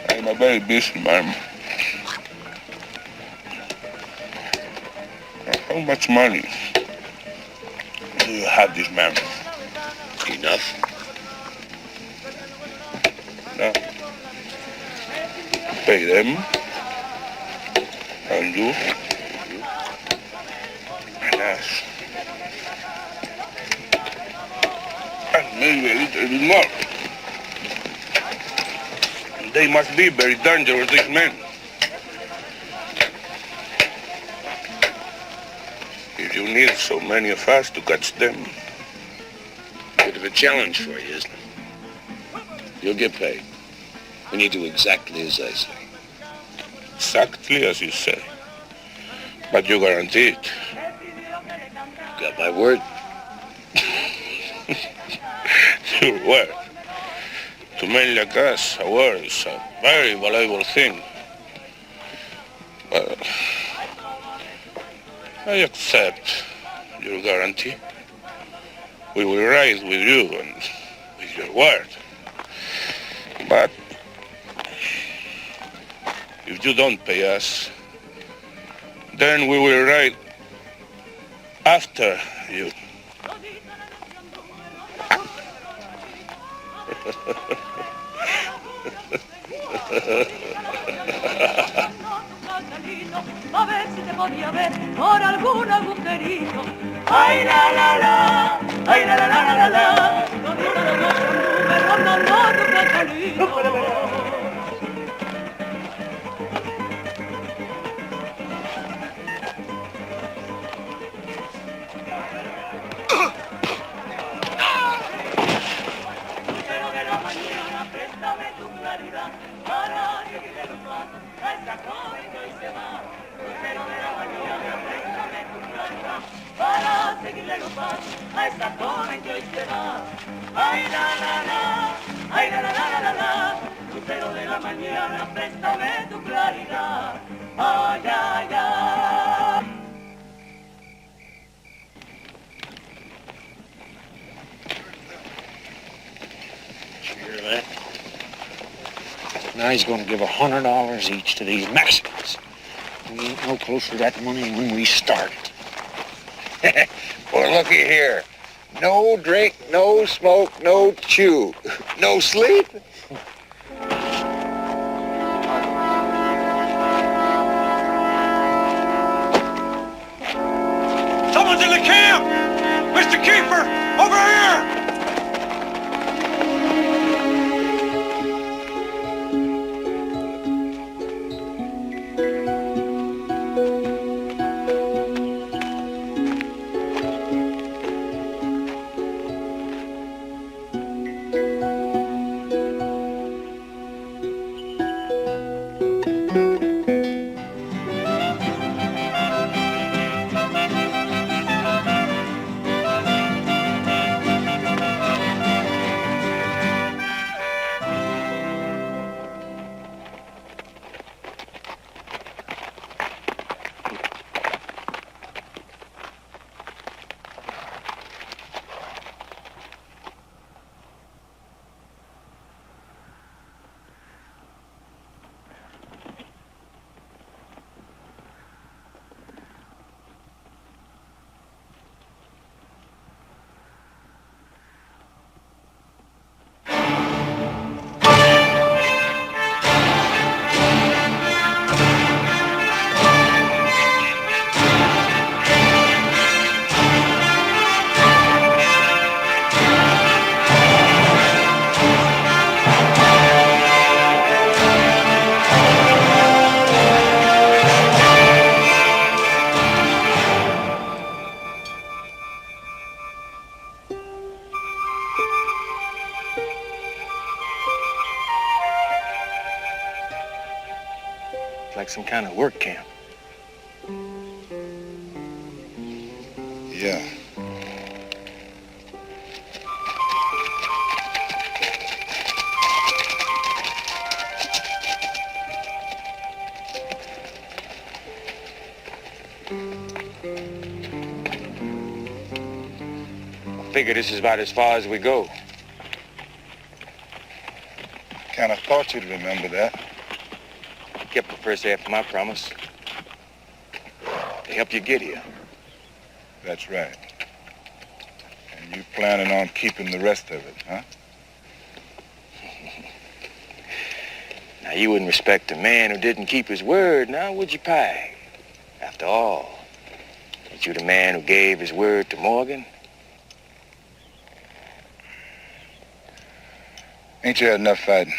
I'm a very busy man. How much money do you have this man? Enough. No. Pay them. And you. And us. And maybe a little bit more. They must be very dangerous, these men. If you need so many of us to catch them. Bit of a challenge for you, isn't it? You'll get paid. When you do exactly as I say. Exactly as you say. But you guarantee it. Got my word? Your word. To men like us, a word is a very valuable thing. But I accept your guarantee. We will ride with you and with your word. But if you don't pay us, then we will ride after you. A ver si te podía ver por algún agujerito. Ay la la la, ay la la la la la la. Todita la noche anduve rondando tu platanito. Lucero de la mañana, préstame tu claridad para seguirle los pasos a esta joven que hoy se va. Lucero de la mañana, préstame tu claridad para seguirle los pasos a esta joven que hoy se va. Ay la la la, ay la la la la la. Lucero de la mañana, préstame tu claridad. Ay ay ay. You hear that? Now he's going to give $100 each to these Mexicans. We ain't no closer to that money than when we started. Well, looky here. No drink, no smoke, no chew. No sleep? Someone's in the camp! Mr. Keeper, over here! some kind of work camp. Yeah. I figure this is about as far as we go. Kind of thought you'd remember that. Kept the first half of my promise. To help you get here. That's right. And you planning on keeping the rest of it, huh? Now, you wouldn't respect a man who didn't keep his word, now would you, Pike? After all, ain't you the man who gave his word to Morgan? Ain't you had enough fighting?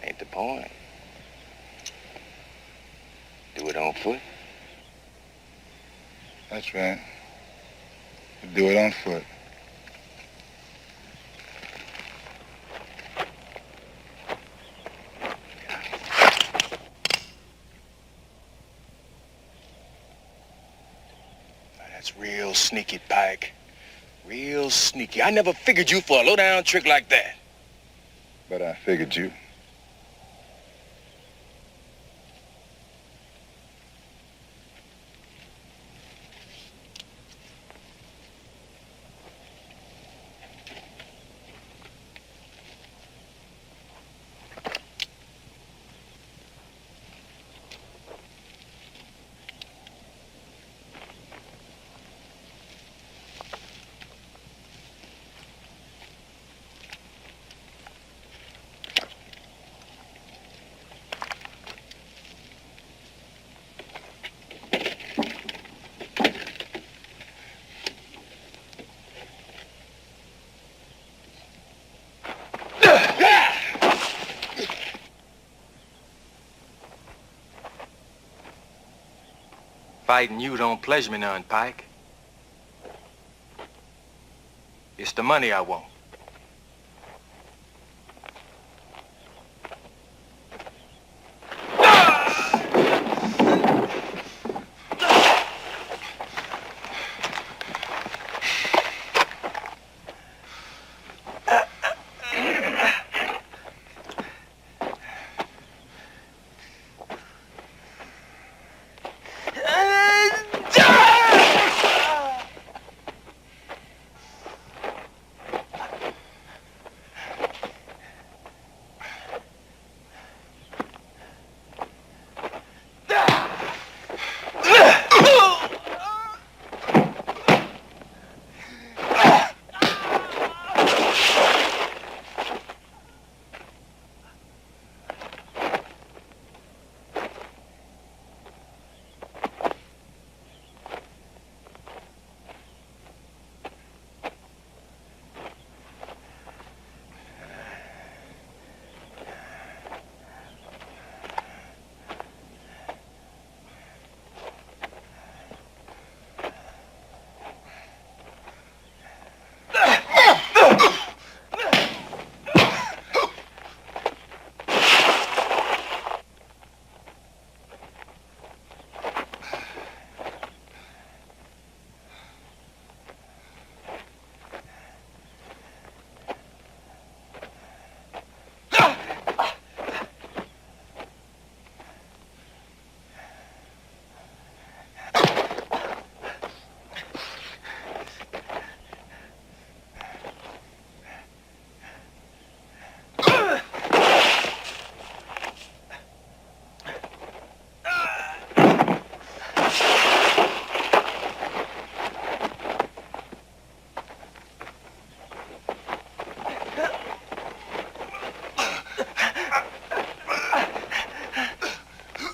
Ain't the point. Do it on foot. That's right. You do it on foot. That's real sneaky, Pike. Real sneaky. I never figured you for a low-down trick like that. But I figured you. Fighting you don't pleasure me none, Pike. It's the money I want.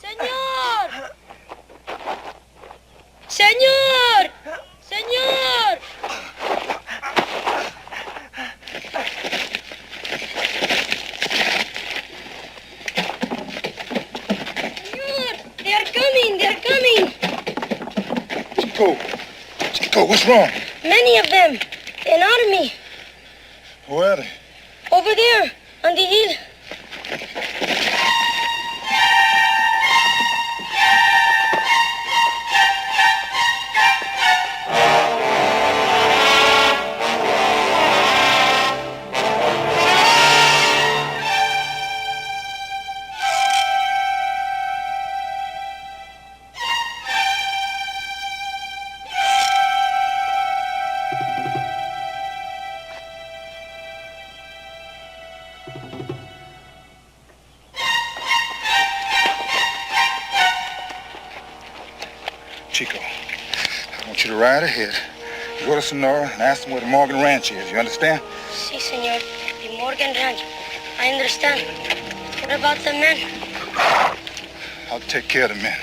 ¡Señor! ¡Señor! Señor! They are coming! They are coming! Chico! Chico, what's wrong? Many of them. An army. Where are they? Over there, on the hill. Chico, I want you to ride ahead. You go to Sonora and ask them where the Morgan Ranch is. You understand? Si, senor. The Morgan Ranch. I understand. What about the men? I'll take care of the men.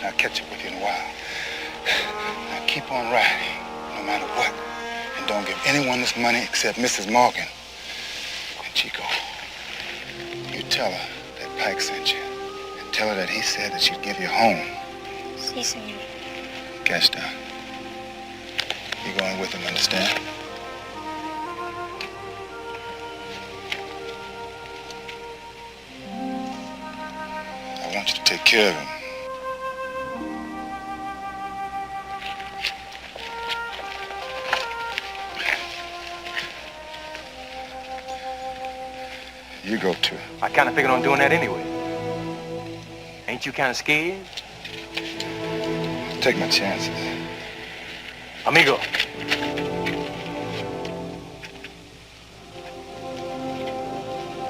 I'll catch up with you in a while. Now keep on riding, no matter what. And don't give anyone this money except Mrs. Morgan. And Chico, you tell her that Pike sent you. And tell her that he said that she'd give you a home. Si, senor. Cash down. You're going with him, understand? I want you to take care of him. You go too. I kind of figured on doing that anyway. Ain't you kind of scared? Take my chances. Amigo.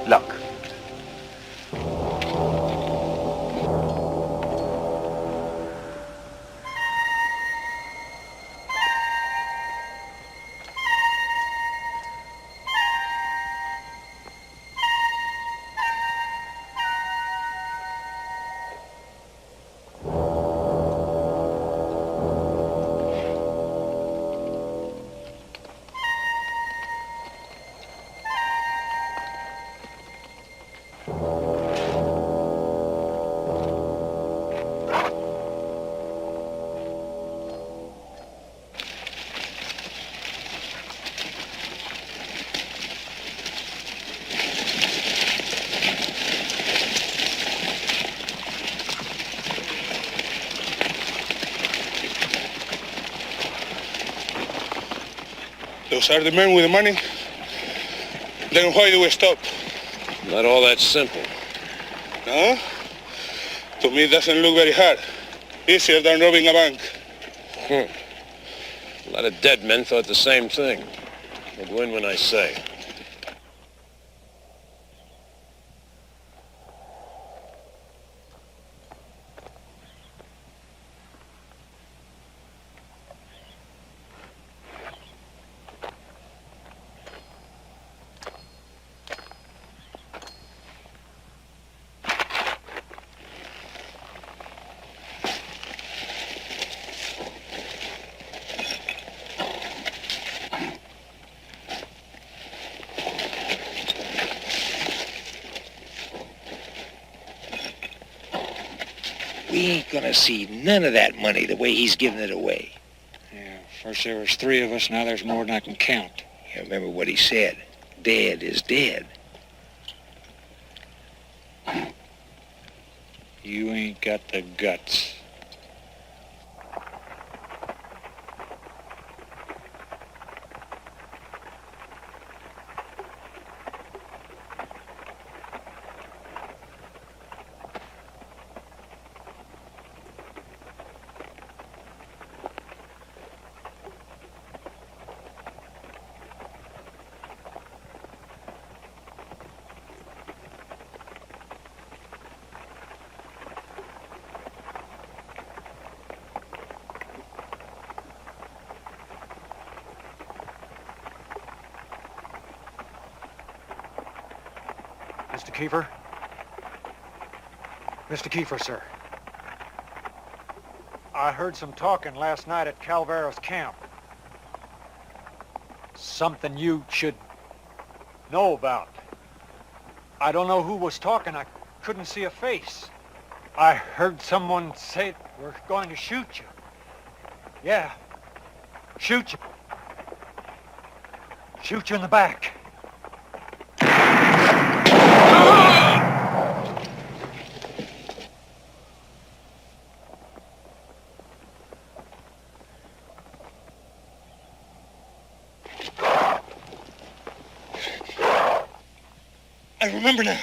Luck. Those are the men with the money. Then why do we stop? Not all that simple. No? To me, it doesn't look very hard. Easier than robbing a bank. A lot of dead men thought the same thing. I'll go in when I say. We ain't gonna see none of that money the way he's giving it away. Yeah, first there was 3 of us, now there's more than I can count. Yeah, remember what he said. Dead is dead. You ain't got the guts. Mr. Kiefer? Mr. Kiefer, sir. I heard some talking last night at Calvera's camp. Something you should know about. I don't know who was talking. I couldn't see a face. I heard someone say we're going to shoot you. Yeah, shoot you. Shoot you in the back. I remember now.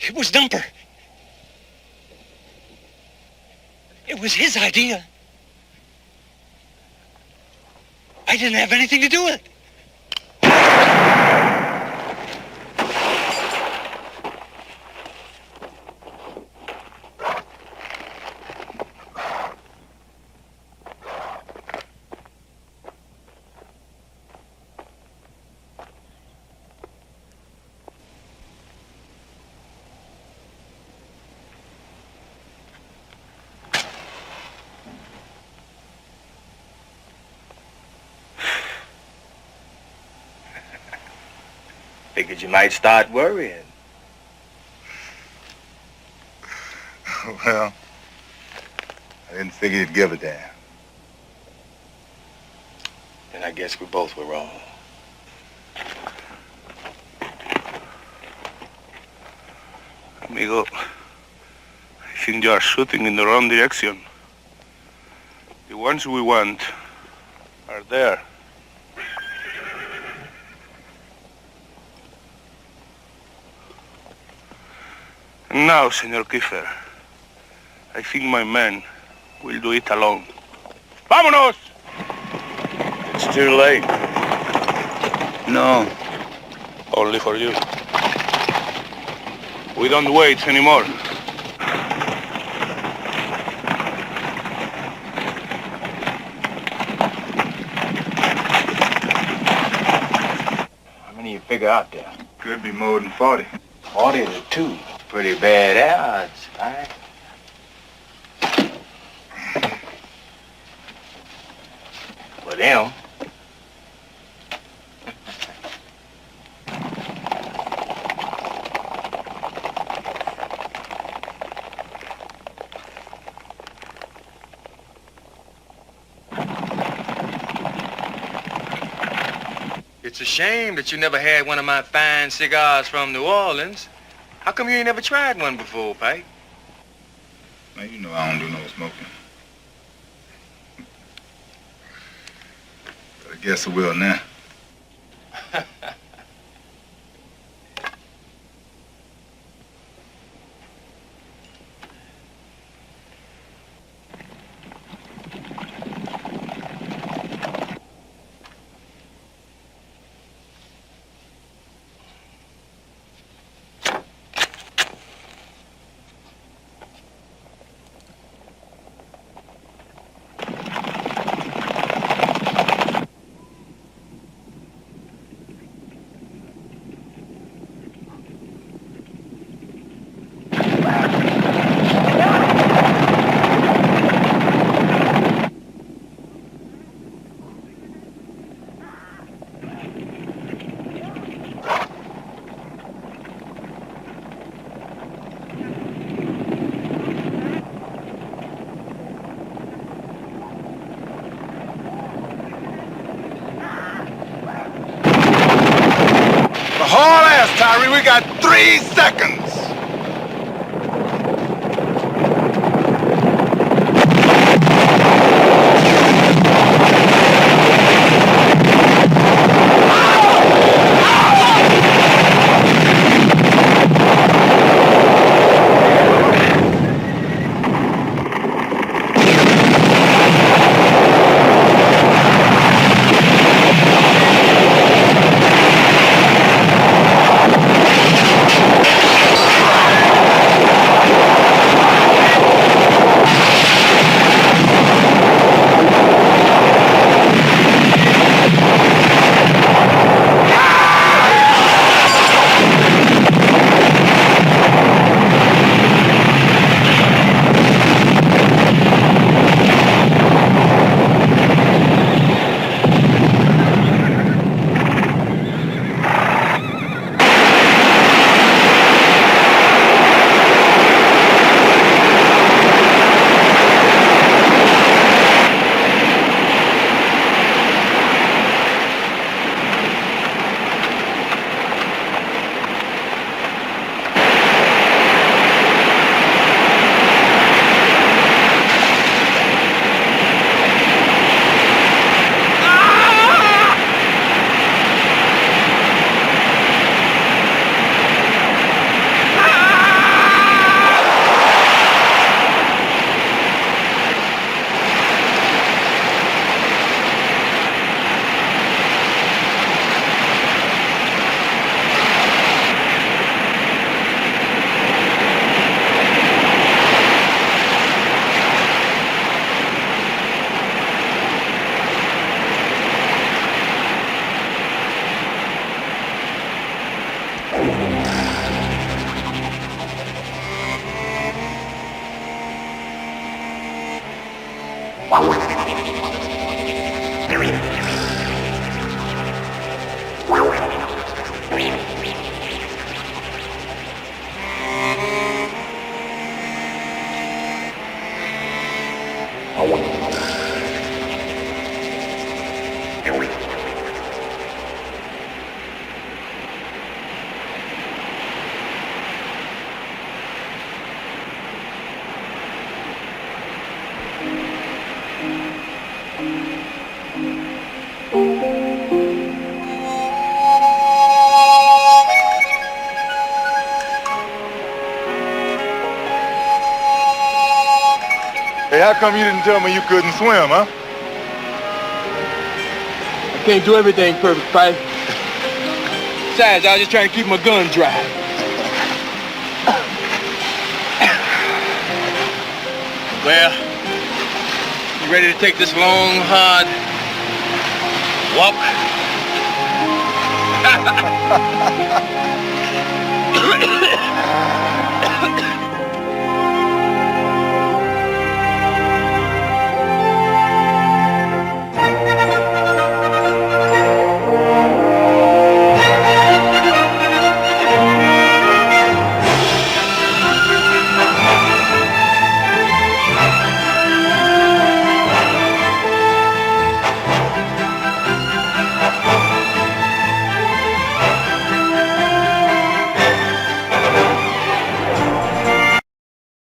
It was Dumper. It was his idea. I didn't have anything to do with it. Figured you might start worrying. Well, I didn't figure you'd give a damn. And I guess we both were wrong. Amigo, I think you are shooting in the wrong direction. The ones we want are there. And now, Senor Kiefer, I think my men will do it alone. Vámonos! It's too late. No. Only for you. We don't wait anymore. How many you figure out there? Could be more than 40. 40 to 2. Pretty bad odds, right? For them. It's a shame that you never had one of my fine cigars from New Orleans. How come you ain't never tried one before, Pike? Man, you know I don't do no smoking. But I guess I will now. Haul ass, Tyree. We got 3 seconds. Hey, how come you didn't tell me you couldn't swim, huh? I can't do everything perfect, Pike. Besides, I was just trying to keep my gun dry. Well, you ready to take this long, hard walk?